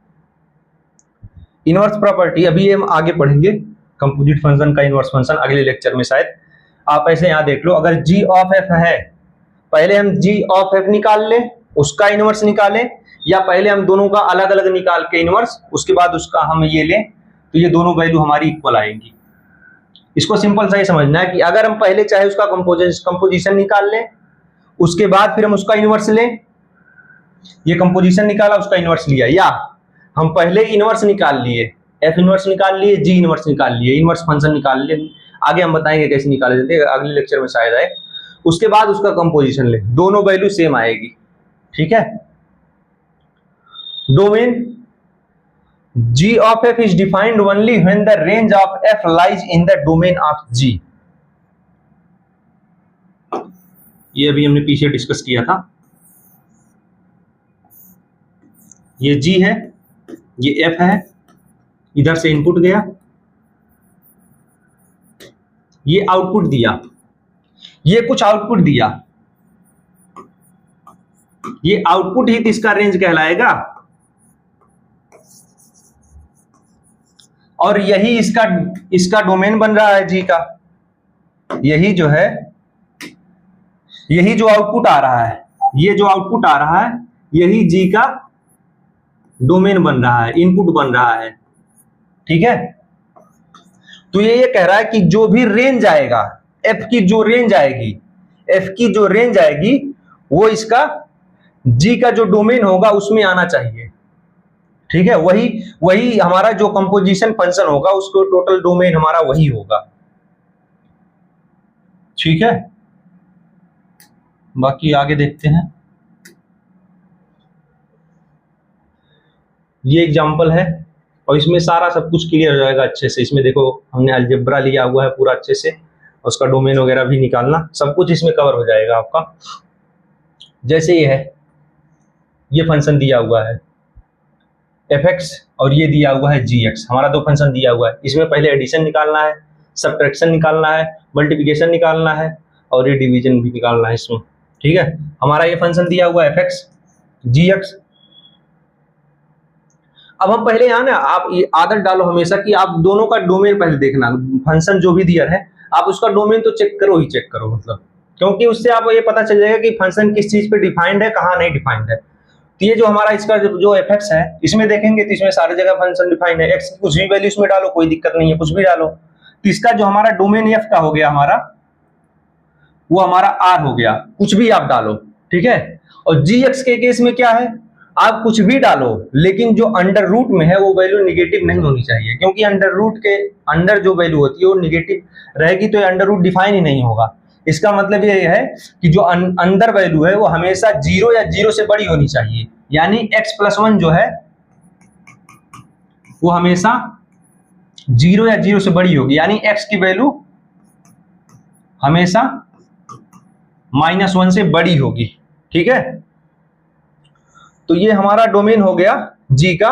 इनवर्स प्रॉपर्टी अभी हम आगे पढ़ेंगे, कंपोजिट फंक्शन का इनवर्स फंक्शन अगले लेक्चर में शायद। आप ऐसे यहां देख लो, अगर g ऑफ f है, पहले हम g ऑफ f निकाल लें, उसका इनवर्स निकालें, या पहले हम दोनों का अलग अलग निकाल के इनवर्स, उसके बाद उसका हम ये लें, तो ये दोनों वैल्यू हमारी इक्वल आएंगी। इसको सिंपल सा ही समझना है कि अगर हम पहले चाहे उसका कंपोजिशन निकाल लें, उसके बाद फिर हम उसका इनवर्स लें, ये कंपोजिशन निकाला उसका इनवर्स लिया, या हम पहले इनवर्स निकाल लिए, f इनवर्स निकाल लिए, g इनवर्स निकाल लिए, इनवर्स फंक्शन निकाल लिए, आगे हम बताएंगे कैसे निकाले जाते हैं, अगले लेक्चर में शायद आए, उसके बाद उसका कंपोजिशन ले, दोनों वैल्यू सेम आएगी। ठीक है, domain g of f is defined only when the range of f lies in the domain of g। ये अभी हमने पीछे डिस्कस किया था, ये g है, ये f है, इधर से इनपुट गया, ये आउटपुट दिया, ये कुछ आउटपुट दिया, ये आउटपुट ही इसका रेंज कहलाएगा, और यही इसका डोमेन बन रहा है g का। यही जो है, यही जो आउटपुट आ रहा है, ये जो आउटपुट आ रहा है, यही g का डोमेन बन रहा है, इनपुट बन रहा है। ठीक है, तो ये कह रहा है कि जो भी रेंज आएगा, f की जो रेंज आएगी, f की जो रेंज आएगी, वो इसका g का जो डोमेन होगा उसमें आना चाहिए। ठीक है, वही हमारा जो कंपोजिशन फंक्शन होगा, उसको टोटल डोमेन हमारा वही होगा। ठीक है, बाकी आगे देखते हैं। ये एग्जांपल है और इसमें सारा सब कुछ क्लियर हो जाएगा अच्छे से। इसमें देखो हमने अलजेब्रा लिया हुआ है पूरा अच्छे से, उसका डोमेन वगैरह भी निकालना, सब कुछ इसमें कवर हो जाएगा आपका। जैसे ये है, ये फंक्शन दिया हुआ है fx और ये दिया हुआ है gx, हमारा दो फंक्शन दिया हुआ है, इसमें पहले एडिशन निकालना है, सब्ट्रैक्शन निकालना है, मल्टीप्लिकेशन निकालना है और ये डिवीजन भी निकालना है इसमें। ठीक है, हमारा ये फंक्शन दिया हुआ है fx gx। अब हम पहले यहाँ ना, आप ये आदत डालो हमेशा कि आप दोनों का डोमेन पहले देखना, फंक्शन जो भी दिया है आप उसका डोमेन तो चेक करो ही चेक करो, मतलब क्योंकि उससे आपको ये पता चल जाएगा कि फंक्शन किस चीज पे डिफाइंड है, कहाँ नहीं डिफाइंड है। तो ये जो हमारा इसका जो fx है, इसमें देखेंगे तो इसमें सारी जगह फंक्शन डिफाइंड है, x की कुछ भी वैल्यू इसमें डालो, कोई दिक्कत नहीं है, कुछ भी डालो। तो इसका जो हमारा डोमेन f का हो गया हमारा, वो हमारा r हो गया, कुछ भी आप डालो। ठीक है, और gx के केस में क्या है, आप कुछ भी डालो, लेकिन जो अंडर रूट में है वो वैल्यू निगेटिव नहीं होनी चाहिए, क्योंकि अंडर रूट के अंदर जो वैल्यू होती है वो निगेटिव रहेगी तो अंडर रूट डिफाइन ही नहीं होगा। इसका मतलब ये है कि जो अंदर वैल्यू है वो हमेशा 0 या 0 से बड़ी होनी चाहिए, यानी x+1 जो है वो हमेशा 0 या 0 से बड़ी होगी, यानी x की वैल्यू हमेशा -1 से बड़ी होगी। ठीक है, तो ये हमारा डोमेन हो गया g का,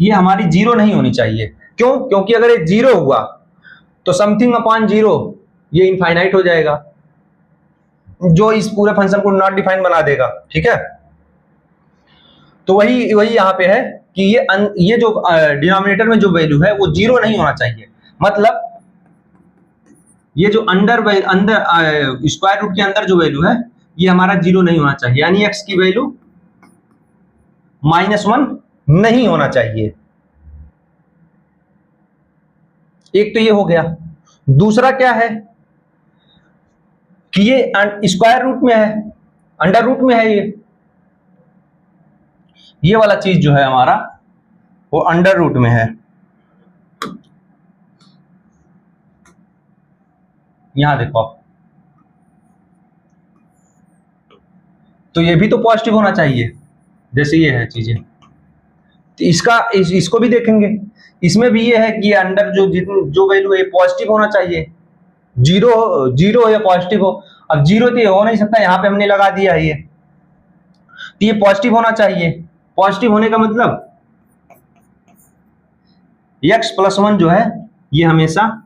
ये हमारी जीरो नहीं होनी चाहिए। क्यों? क्योंकि अगर ये जीरो हुआ तो समथिंग अपॉन जीरो ये इनफाइनाइट हो जाएगा, जो इस पूरे फंक्शन को नॉट डिफाइन बना देगा। ठीक है, तो वही यहां पे है कि ये जो डिनोमिनेटर में जो वैल्यू है वो जीरो नहीं होना चाहिए। मतलब ये जो अंदर स्क्वायर रूट के अंदर जो वैल्यू है ये हमारा जीरो नहीं होना चाहिए, यानी एक्स की वैल्यू -1 नहीं होना चाहिए। एक तो ये हो गया। दूसरा क्या है कि ये स्क्वायर रूट में है, अंडर रूट में है, ये वाला चीज जो है हमारा वो अंडर रूट में है। यहां देखो आप, तो ये भी तो पॉजिटिव होना चाहिए जैसे ये है चीजें। तो इसको भी देखेंगे, इसमें भी ये है कि अंडर जो वैल्यू है पॉजिटिव होना चाहिए, जीरो हो या पॉजिटिव हो। अब जीरो तो ये हो नहीं सकता, यहां पे हमने लगा दिया है ये, तो ये पॉजिटिव होना चाहिए। पॉजिटिव होने का मतलब x+1 जो है ये हमेशा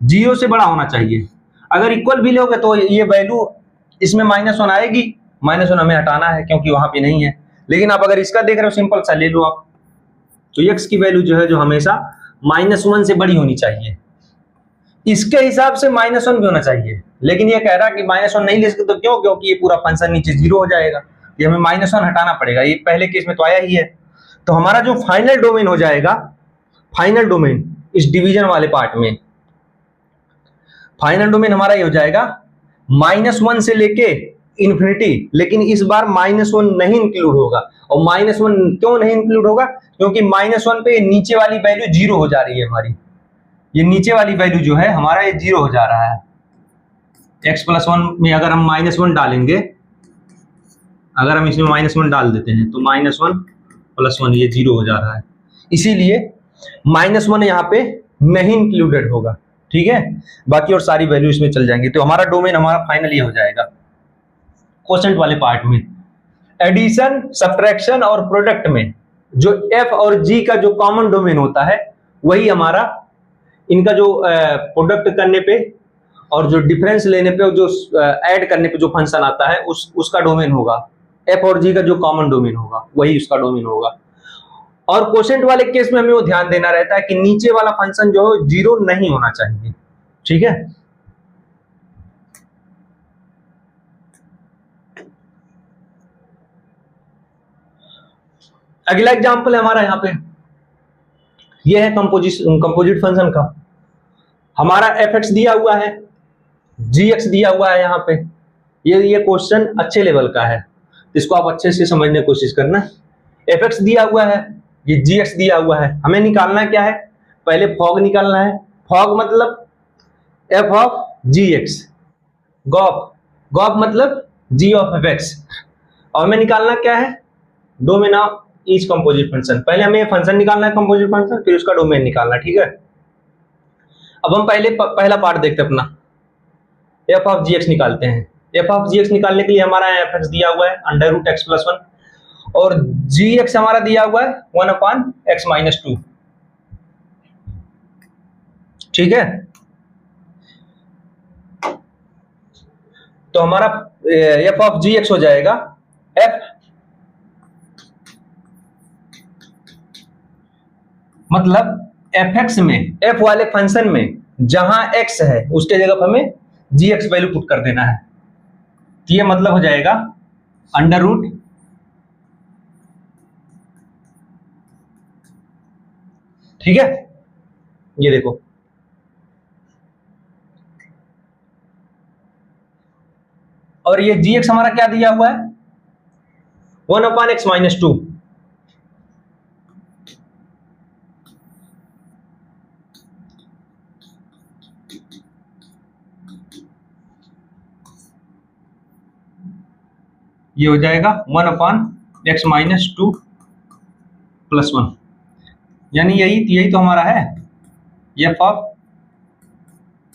जीरो से बड़ा होना चाहिए। अगर इक्वल भी लोगे तो ये वैल्यू इसमें -1 आएगी, -1 हमें हटाना है क्योंकि वहां पे नहीं है। लेकिन आप अगर इसका देख रहे हो, सिंपल सा ले लो आप, तो x की वैल्यू जो है जो हमेशा -1 से बड़ी होनी चाहिए। इसके हिसाब से -1 भी होना चाहिए, लेकिन ये कह रहा है कि -1 नहीं ले सकते। तो क्यों? क्योंकि ये पूरा फंक्शन नीचे जीरो हो जाएगा, ये हमें -1 हटाना पड़ेगा। ये पहले केस में तो आया ही है। तो हमारा जो फाइनल डोमेन हो जाएगा, फाइनल डोमेन इस डिवीजन वाले पार्ट में, फाइनल डोमेन हमारा ये हो जाएगा -1 से लेके इन्फिनिटी, लेकिन इस बार -1 नहीं इंक्लूड होगा। और -1 क्यों नहीं इंक्लूड होगा? क्योंकि -1 पे नीचे वाली वैल्यू जीरो हो जा रही है हमारी, ये नीचे वाली वैल्यू जो है हमारा ये जीरो हो जा रहा है। x+1 में अगर हम -1 डालेंगे, अगर हम इसमें -1 डाल देते हैं तो -1+1 ये जीरो हो जा रहा है, इसीलिए -1 यहाँ पे नहीं इंक्लूडेड होगा। ठीक है, बाकी और सारी वैल्यू इसमें चल जाएंगी। तो हमारा डोमेन हमारा फाइनल ये हो जाएगा क्वोशेंट वाले पार्ट में। एडिशन, सब्ट्रैक्शन और प्रोडक्ट में जो f और g का जो कॉमन डोमेन होता है वही हमारा, इनका जो प्रोडक्ट करने पे और जो डिफरेंस लेने पे और जो ऐड करने पे जो फंक्शन आता है उसका डोमेन होगा। f और g का जो कॉमन डोमेन होगा वही उसका डोमेन होगा। और क्वोशेंट वाले केस में हमें वो ध्यान देना रहता है कि नीचे वाला फंक्शन जो है जीरो नहीं होना चाहिए। ठीक है, अगला एग्जांपल है हमारा यहाँ पे, ये है कंपोजिट फंक्शन का। हमारा fx दिया हुआ है, gx दिया हुआ है यहाँ पे। ये क्वेश्चन अच्छे लेवल का है, इसको आप अच्छे से समझने की कोशिश करना। fx दिया हुआ है, ये gx दिया हुआ है, हमें निकालना क्या है? पहले फॉग निकालना है। फॉग मतलब f ऑफ gx, गॉफ मतलब g ऑफ fx। और हमें निकालना क्या है? Domain of each composite function. पहले हमें फंक्शन निकालना है कंपोजिट फंक्शन, फिर उसका डोमेन निकालना। ठीक है, अब हम पहला पार्ट देखते हैं अपना, f ऑफ gx निकालते हैं। f ऑफ gx निकालने के लिए हमारा fx दिया हुआ है √x+1 और gx हमारा दिया हुआ है 1/x-2। ठीक है, तो हमारा f ऑफ gx हो जाएगा f, मतलब fx में, f वाले फंक्शन में जहां x है उसके जगह हमें gx वैल्यू पुट कर देना है। तो ये मतलब हो जाएगा √, ठीक है, ये देखो, और ये gx हमारा क्या दिया हुआ है? 1/x-2। ये हो जाएगा 1/x-2 + 1, यानी यही तो हमारा है f of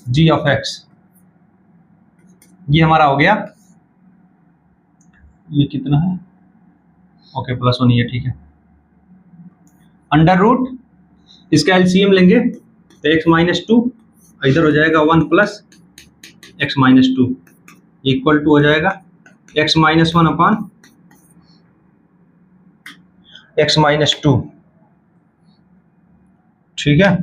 g of x। ये हमारा हो गया, ये कितना है? ओके, +1 ये ठीक है। अंडर रूट, इसका एलसीएम लेंगे तो x माइनस टू, इधर हो जाएगा 1 plus x minus two equal to हो जाएगा x minus one upon x minus two. ठीक है,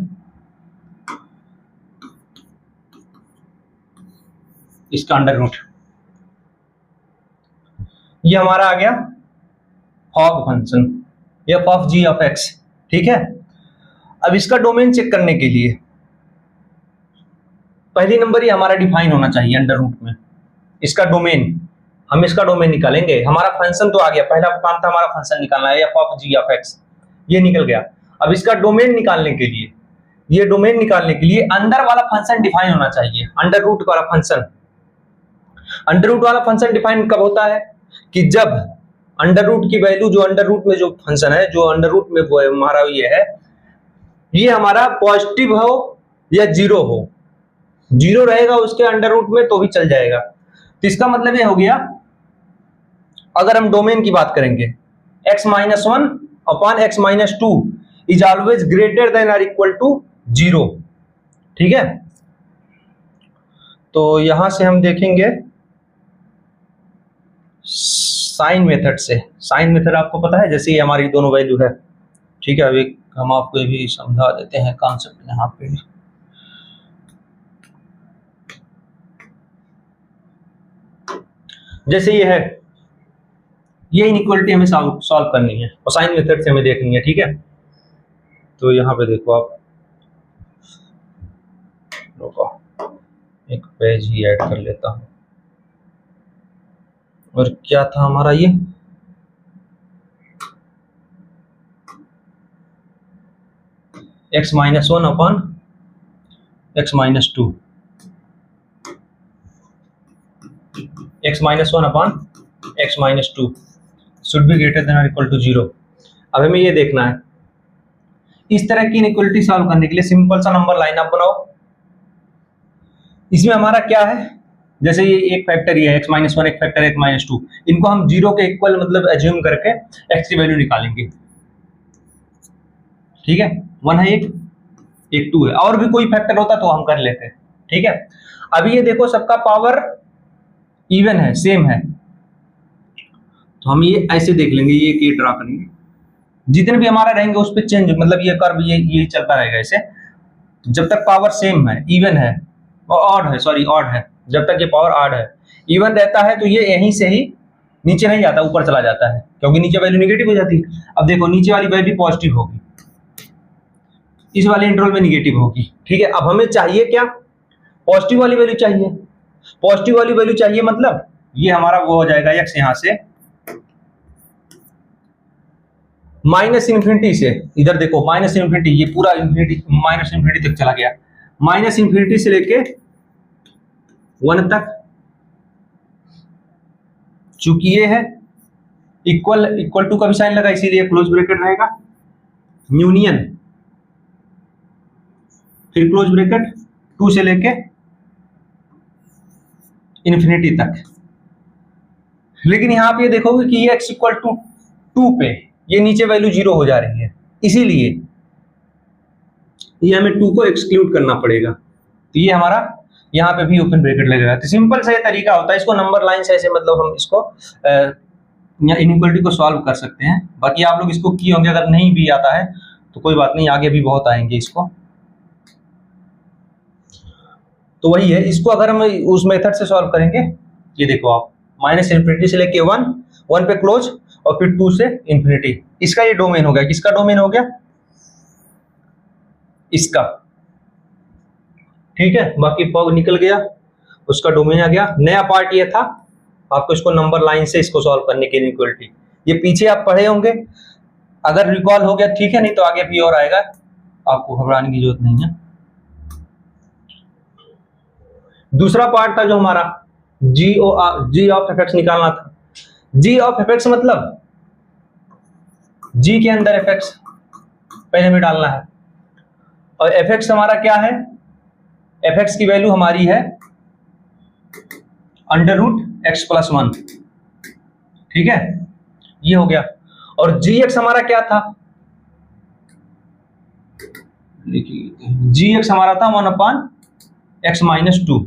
इसका अंडर रूट, ये हमारा आ गया fog function f of g of x. ठीक है, अब इसका डोमेन चेक करने के लिए पहली नंबर ये हमारा डिफाइन होना चाहिए अंडर रूट में। इसका डोमेन, हम इसका डोमेन निकालेंगे। हमारा फंक्शन तो आ गया, पहला काम था हमारा फंक्शन निकालना है f of g of x, ये निकल गया। अब इसका डोमेन निकालने के लिए, ये डोमेन निकालने के लिए अंदर वाला फंक्शन डिफाइन होना चाहिए, अंडर रूट वाला फंक्शन। अंडर रूट वाला फंक्शन डिफाइन कब होता है कि जब अंडर रूट की वैल्यू, जो अंडर रूट में जो फंक्शन है, जो अंडर रूट में हमारा ये है, ये हमारा पॉजिटिव हो या जीरो हो। जीरो रहेगा उसके अंडर रूट में तो भी चल जाएगा। तो इसका मतलब ये हो गया, अगर हम डोमेन की बात करेंगे, x minus one upon x minus two is always greater than और इक्वल टू जीरो। ठीक है, तो यहां से हम देखेंगे साइन मेथड से। साइन मेथड आपको पता है, जैसे ये हमारी दोनों वैल्यू है। ठीक है, अभी हम आपको ये भी समझा देते हैं कॉन्सेप्ट यहाँ पे। जैसे ये है, ये इनइक्वालिटी हमें सॉल्व करनी है और साइन मेथड से हमें देखनी है। ठीक है, तो यहाँ पे देखो आप, रुको एक पेज ही ऐड कर लेता हूँ। और क्या था हमारा ये, x minus one upon x minus to, x minus one upon x minus to should be greater then और इक्वल टू जीरो। अब हमें ये देखना है, इस तरह की इनइक्वालिटी सॉल्व करने के लिए सिंपल सा नंबर लाइन अप बनाओ। इसमें हमारा क्या है, जैसे ये एक फैक्टर ये है x माइनस वन, एक फैक्टर x माइनस टू, इनको हम जीरो के इक्वल मतलब एज्यूम करके x की वैल्यू निकालेंगे। ठीक है, वन है एक टू है, और भी कोई फैक्टर होता तो हम कर लेते। ठीक है, अभी ये देखो सबका पावर इवन है, सेम है, तो हम ये ऐसे देख लेंगे, ये ड्रा करेंगे। जितने भी हमारा रहेंगे उस पर चेंज, मतलब ये कर्व ये चलता रहेगा ऐसे, जब तक पावर सेम है, इवन है और ऑड है, सॉरी ऑड है, जब तक ये पावर ऑड है। इवन रहता है तो ये यहीं से ही नीचे नहीं जाता, ऊपर चला जाता है, क्योंकि नीचे वैल्यू निगेटिव हो जाती है। अब देखो नीचे वाली वैल्यू पॉजिटिव होगी, इस वाले इंटरवल में निगेटिव होगी। ठीक है, अब हमें चाहिए क्या, पॉजिटिव वाली वैल्यू चाहिए। पॉजिटिव वाली वैल्यू चाहिए मतलब ये हमारा वो हो जाएगा x यहां से माइनस इन्फिनिटी से, इधर देखो माइनस इन्फिनिटी, ये पूरा इन्फिनिटी माइनस इन्फिनिटी तक चला गया, माइनस इन्फिनिटी से लेके 1 तक। चूंकि ये है इक्वल टू का भी साइन लगा, इसीलिए क्लोज ब्रैकेट रहेगा, यूनियन, फिर क्लोज ब्रैकेट 2 से लेके इन्फिनिटी तक। लेकिन यहां पे देखोगे कि ये x इक्वल टू 2 पे ये नीचे वैल्यू 0 हो जा रही है, इसीलिए ये हमें 2 को एक्सक्लूड करना पड़ेगा। तो ये हमारा यहाँ पे भी ओपन ब्रैकेट लगेगा। तो सिंपल सा ये तरीका होता है, इसको नंबर लाइन से ऐसे मतलब हम इसको इनइक्वालिटी को सॉल्व कर सकते हैं। बाकी आप लोग इसको किए होंगे, अगर नहीं भी आता है तो कोई बात नहीं, आगे भी बहुत आएंगे इसको। तो वही है, इसको अगर हम उस मेथड से सॉल्व करेंगे, ये देखो आप माइनस इन्फिनिटी से लेके 1 पे क्लोज और फिर 2 से इन्फिनिटी, इसका ये डोमेन हो गया। किसका डोमेन हो गया, इसका। ठीक है, बाकी फॉग निकल गया, उसका डोमेन आ गया। नया पार्ट ये था आपको इसको नंबर लाइन से इसको सॉल्व करने की इनइक्वालिटी, ये पीछे आप पढ़े होंगे, अगर रिकॉल हो गया ठीक है, नहीं तो आगे भी और आएगा, आपको घबराने की जरूरत नहीं है। दूसरा पार्ट था जो हमारा जी ऑफ एफ एक्स निकालना था। जी ऑफ एफ एक्स मतलब जी के अंदर एफ एक्स पहले हमें डालना है, और एफ एक्स हमारा क्या है, एफ एक्स की वैल्यू हमारी है अंडर रूट एक्स प्लस 1। ठीक है, ये हो गया। और जी एक्स हमारा क्या था, लिखिए जी एक्स हमारा था 1/x-2,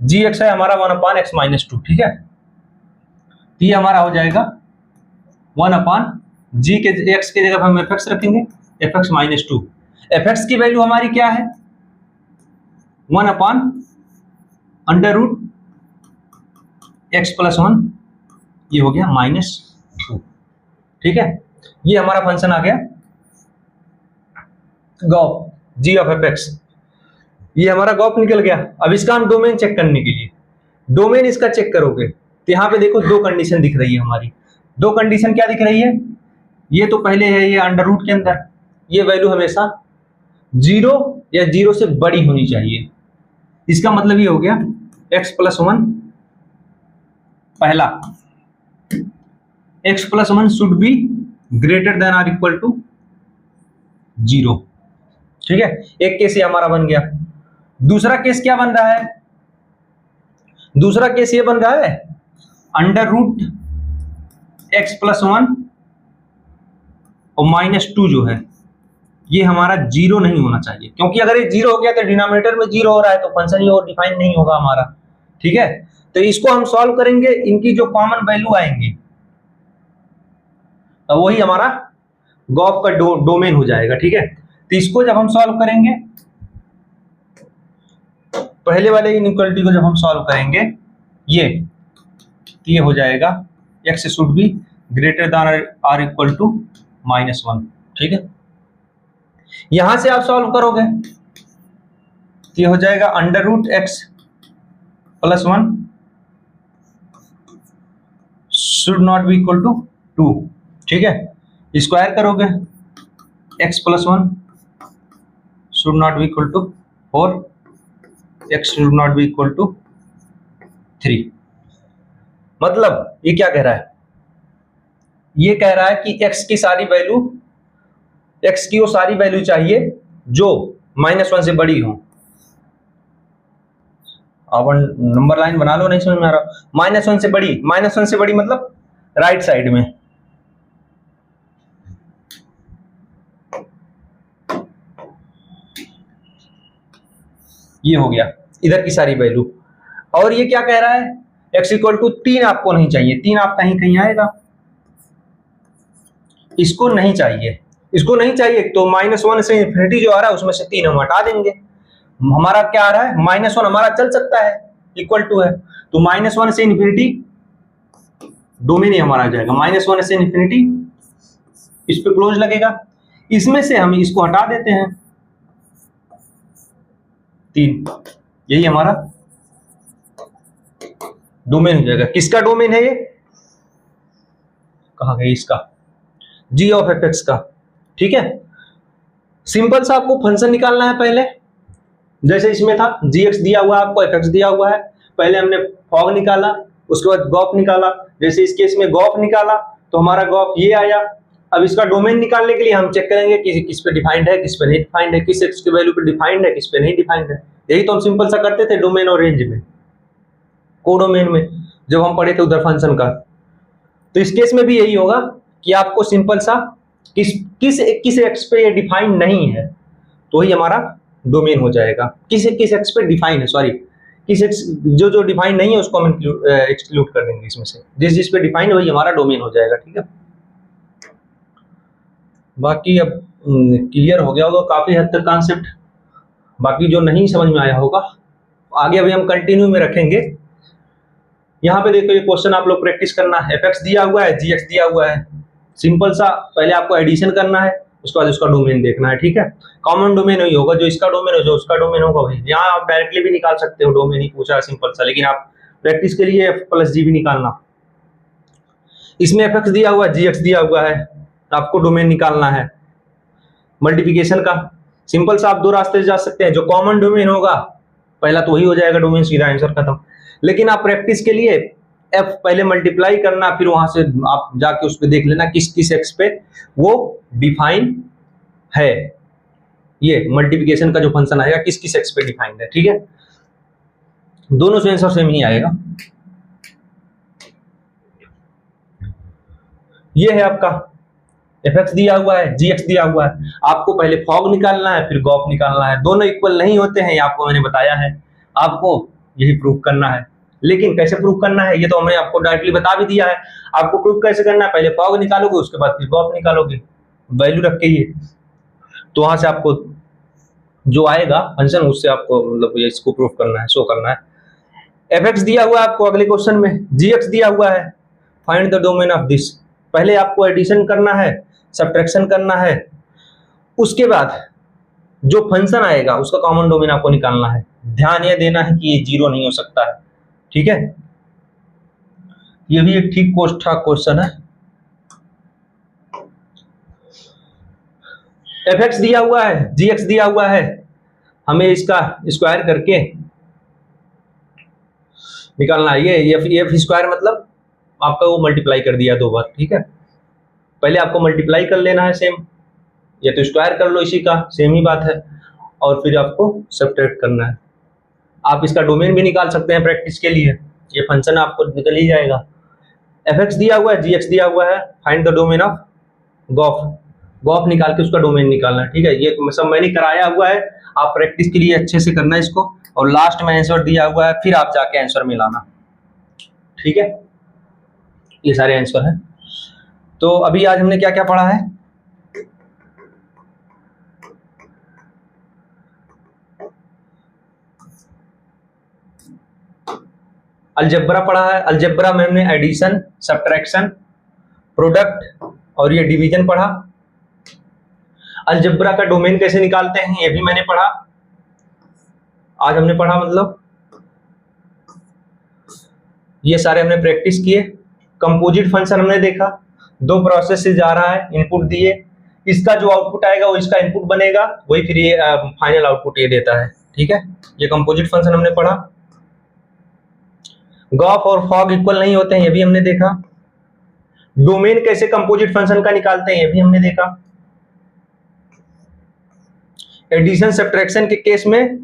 जी एक्स है हमारा 1/x-2, ठीक है। तो ये हमारा हो जाएगा 1/g के एक्स की जगह हम fx रखेंगे, fx-2। fx की वैल्यू हमारी क्या है 1/√x+1, ये हो गया -2, ठीक है। ये हमारा फंक्शन आ गया गॉफ g ऑफ fx, ये हमारा गॉफ निकल गया। अब इसका हम डोमेन चेक करने के लिए डोमेन इसका चेक करोगे तो यहाँ पे देखो दो कंडीशन दिख रही है हमारी। दो कंडीशन क्या दिख रही है, ये तो पहले है ये अंडर रूट के अंदर ये वैल्यू हमेशा 0 या 0 से बड़ी होनी चाहिए। इसका मतलब ये हो गया x+1, पहला x+1 should be greater than or equal to 0, ठीक है। एक केस ये हमारा बन गया। दूसरा केस क्या बन रहा है, दूसरा केस ये बन रहा है √x+1 और -2 जो है ये हमारा 0 नहीं होना चाहिए, क्योंकि अगर ये 0 हो गया तो डिनोमिनेटर में 0 हो रहा है तो फंक्शन ही और डिफाइन नहीं होगा हमारा, ठीक है। तो इसको हम सॉल्व करेंगे, इनकी जो कॉमन वैल्यू आएंगी तो वही हमारा गॉफ का डोमेन हो जाएगा, ठीक है। तो इसको जब हम सॉल्व करेंगे, पहले वाले इनइक्वालिटी को जब हम सॉल्व करेंगे ये हो जाएगा x should be greater than or equal to -1, ठीक है। यहां से आप सॉल्व करोगे ये हो जाएगा √x+1 should not be equal to 2, ठीक है। स्क्वायर करोगे x+1 should not be equal to 4, x should not be equal to 3। मतलब ये क्या कह रहा है, ये कह रहा है कि x की सारी वैल्यू, x की वो सारी वैल्यू चाहिए जो -1 से बड़ी हो। अब नंबर लाइन बना लो, नहीं समझ में आ रहा। -1 से बड़ी, -1 से बड़ी मतलब राइट साइड में, ये हो गया इधर की सारी वैल्यू। और ये क्या कह रहा है x इक्वल टू 3 आपको नहीं चाहिए, 3 आप कहीं कहीं आएगा, इसको नहीं चाहिए, इसको नहीं चाहिए तो -1 से इन्फिनिटी जो आ रहा है उसमें से 3 हम हटा देंगे। हमारा क्या आ रहा है -1 हमारा चल सकता है, इक्वल टू है, तो -1 से इन्फिनिटी डोमेन ही हमारा आ जाएगा। -1 से इन्फिनिटी इस पे क्लोज लगेगा, इसमें से हम इसको हटा देते हैं 3, यही हमारा डोमेन हो जाएगा। किसका डोमेन है ये, कहां गया इसका, g ऑफ fx का, ठीक है। सिंपल सा आपको फंक्शन निकालना है पहले, जैसे इसमें था gx दिया हुआ है आपको, fx दिया हुआ है, पहले हमने फॉग निकाला, उसके बाद गॉफ निकाला। जैसे इस केस में गॉफ निकाला तो हमारा गॉफ ये आया। अब इसका डोमेन निकालने के लिए हम चेक करेंगे कि किस पे डिफाइंड है, किस पे नहीं डिफाइंड है, किस x की वैल्यू पे डिफाइंड है, किस पे नहीं डिफाइंड है। यही तो हम सिंपल सा करते थे डोमेन और रेंज में, कोडोमेन में जब हम पढ़े थे उधर फंक्शन का। तो इस केस में भी यही होगा कि आपको सिंपल सा किस एक्स पे ये डिफाइन नहीं है तो ही हमारा डोमेन हो जाएगा। किस एक्स पे डिफाइन है, सॉरी किस एक्स जो डिफाइन नहीं है उसको हम एक्सक्लूड कर देंगे इसमें से, जिस पे डिफाइन है वही हमारा डोमेन हो जाएगा, ठीक है। बाकी अब क्लियर हो गया होगा काफी हद तक कॉन्सेप्ट। बाकी जो नहीं समझ में आया होगा आगे अभी हम कंटिन्यू में रखेंगे। यहाँ पे देखो ये क्वेश्चन आप लोग प्रैक्टिस करना है, fx दिया हुआ है, gx दिया हुआ है। सिंपल सा पहले आपको एडिशन करना है, उसके बाद उसका डोमेन देखना है, ठीक है। कॉमन डोमेन वही होगा, जो इसका डोमेन हो जो उसका डोमेन होगा वही। यहाँ आप डायरेक्टली भी निकाल सकते हो, डोमेन ही पूछा है सिंपल सा, लेकिन आप प्रैक्टिस के लिए f+g भी निकालना। इसमें fx दिया हुआ है, gx दिया हुआ है, आपको डोमेन निकालना है। मल्टीप्लिकेशन का सिंपल सा आप दो रास्ते से जा सकते हैं, जो कॉमन डोमेन होगा पहला तो वही हो जाएगा डोमेन, सीधा आंसर खत्म। लेकिन आप प्रैक्टिस के लिए f पहले मल्टीप्लाई करना, फिर वहां से आप जाके उस पे देख लेना किस किस x पे वो डिफाइन है। ये मल्टीप्लिकेशन का जो फंक्शन आएगा किस किस x पे डिफाइंड है, ठीक है। दोनों से आंसर सेम ही आएगा। ये है आपका एफ एक्स दिया हुआ है, जी एक्स दिया हुआ है। आपको पहले फॉग निकालना है, फिर गॉफ निकालना है। दोनों इक्वल नहीं होते हैं, आपको मैंने बताया है, आपको यही प्रूफ करना है। लेकिन कैसे प्रूफ करना है ये तो हमने आपको डायरेक्टली बता भी दिया है। आपको प्रूफ कैसे करना है, पहले फॉग निकालोगे, उसके बाद फिर गॉफ निकालोगे, वैल्यू रख के ये, तो वहां से आपको जो आएगा फंक्शन, उससे आपको मतलब ये इसको प्रूफ करना है, शो करना है। एफ एक्स दिया हुआ है आपको अगले क्वेश्चन में, जी एक्स दिया हुआ है, find the domain of this. पहले आपको एडिशन करना है, सब्ट्रैक्शन करना है, उसके बाद जो फंक्शन आएगा उसका कॉमन डोमेन आपको निकालना है। ध्यान ये देना है कि ये जीरो नहीं हो सकता है, ठीक है। ये भी एक ठीक ठाक क्वेश्चन है। एफ एक्स दिया हुआ है, जी एक्स दिया हुआ है, हमें इसका स्क्वायर करके निकालना है। ये एफ स्क्वायर मतलब आपका वो मल्टीप्लाई कर दिया 2 बार, ठीक है। पहले आपको मल्टीप्लाई कर लेना है सेम, या तो स्क्वायर कर लो इसी का, सेम ही बात है, और फिर आपको सब्ट्रैक्ट करना है। आप इसका डोमेन भी निकाल सकते हैं प्रैक्टिस के लिए, ये फंक्शन आपको निकल ही जाएगा। एफ एक्स दिया हुआ है, जी एक्स दिया हुआ है, find the domain of gof. Gof निकाल के उसका डोमेन निकालना है, ठीक है। ये सब मैंने कराया हुआ है, आप प्रैक्टिस के लिए अच्छे से करना इसको, और लास्ट में आंसर दिया हुआ है, फिर आप जाके आंसर मिलाना, ठीक है। ये सारे आंसर हैं। तो अभी आज हमने क्या क्या पढ़ा है, अलजेब्रा पढ़ा है। अलजेब्रा में हमने एडिशन, सब्ट्रैक्शन, प्रोडक्ट और ये डिवीजन पढ़ा। अलजेब्रा का डोमेन कैसे निकालते हैं ये भी मैंने पढ़ा, आज हमने पढ़ा, मतलब ये सारे हमने प्रैक्टिस किए। कंपोजिट फंक्शन हमने देखा, 2 प्रोसेस से जा रहा है, इनपुट दिए, इसका जो आउटपुट आएगा वो इसका इनपुट बनेगा, वही फिर ये फाइनल आउटपुट ये देता है, ठीक है। ये कंपोजिट फंक्शन हमने पढ़ा। गॉफ और फॉग इक्वल नहीं होते हैं, ये भी हमने देखा। डोमेन कैसे कंपोजिट फंक्शन का निकालते हैं ये भी हमने देखा। एडिशन सब्ट्रैक्शन के केस में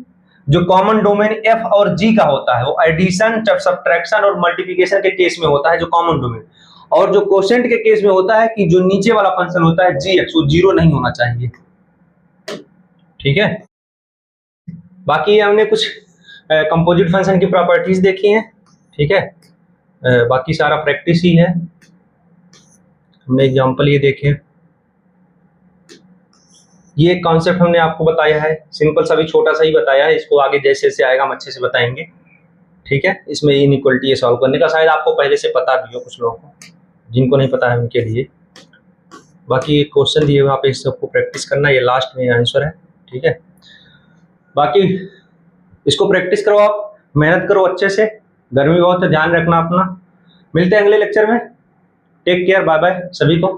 जो कॉमन डोमेन एफ और जी का होता है वो एडिशन, सब्ट्रैक्शन और मल्टीप्लिकेशन के केस में होता है जो कॉमन डोमेन, और जो कोशेंट के केस में होता है कि जो नीचे वाला फंक्शन होता है जी एक्स, वो जीरो नहीं होना चाहिए, ठीक है। बाकी हमने कुछ कंपोजिट फंक्शन की प्रॉपर्टीज देखी हैं, ठीक है। बाकी सारा प्रैक्टिस ही है, हमने एग्जांपल ये देखे, ये कॉन्सेप्ट हमने आपको बताया है, सिंपल सा भी छोटा सा ही बताया है, इसको आगे जैसे जैसे आएगा हम अच्छे से बताएंगे, ठीक है। इसमें इनइक्वालिटी ये सॉल्व करने का शायद आपको पहले से पता भी हो, कुछ लोगों को, जिनको नहीं पता है उनके लिए। बाकी क्वेश्चन दिए हुए आप इस सबको प्रैक्टिस करना, ये लास्ट में आंसर है, ठीक है। बाकी इसको प्रैक्टिस करो, आप मेहनत करो अच्छे से, गर्मी बहुत है, ध्यान रखना अपना। मिलते हैं अगले लेक्चर में, टेक केयर, बाय बाय सभी को।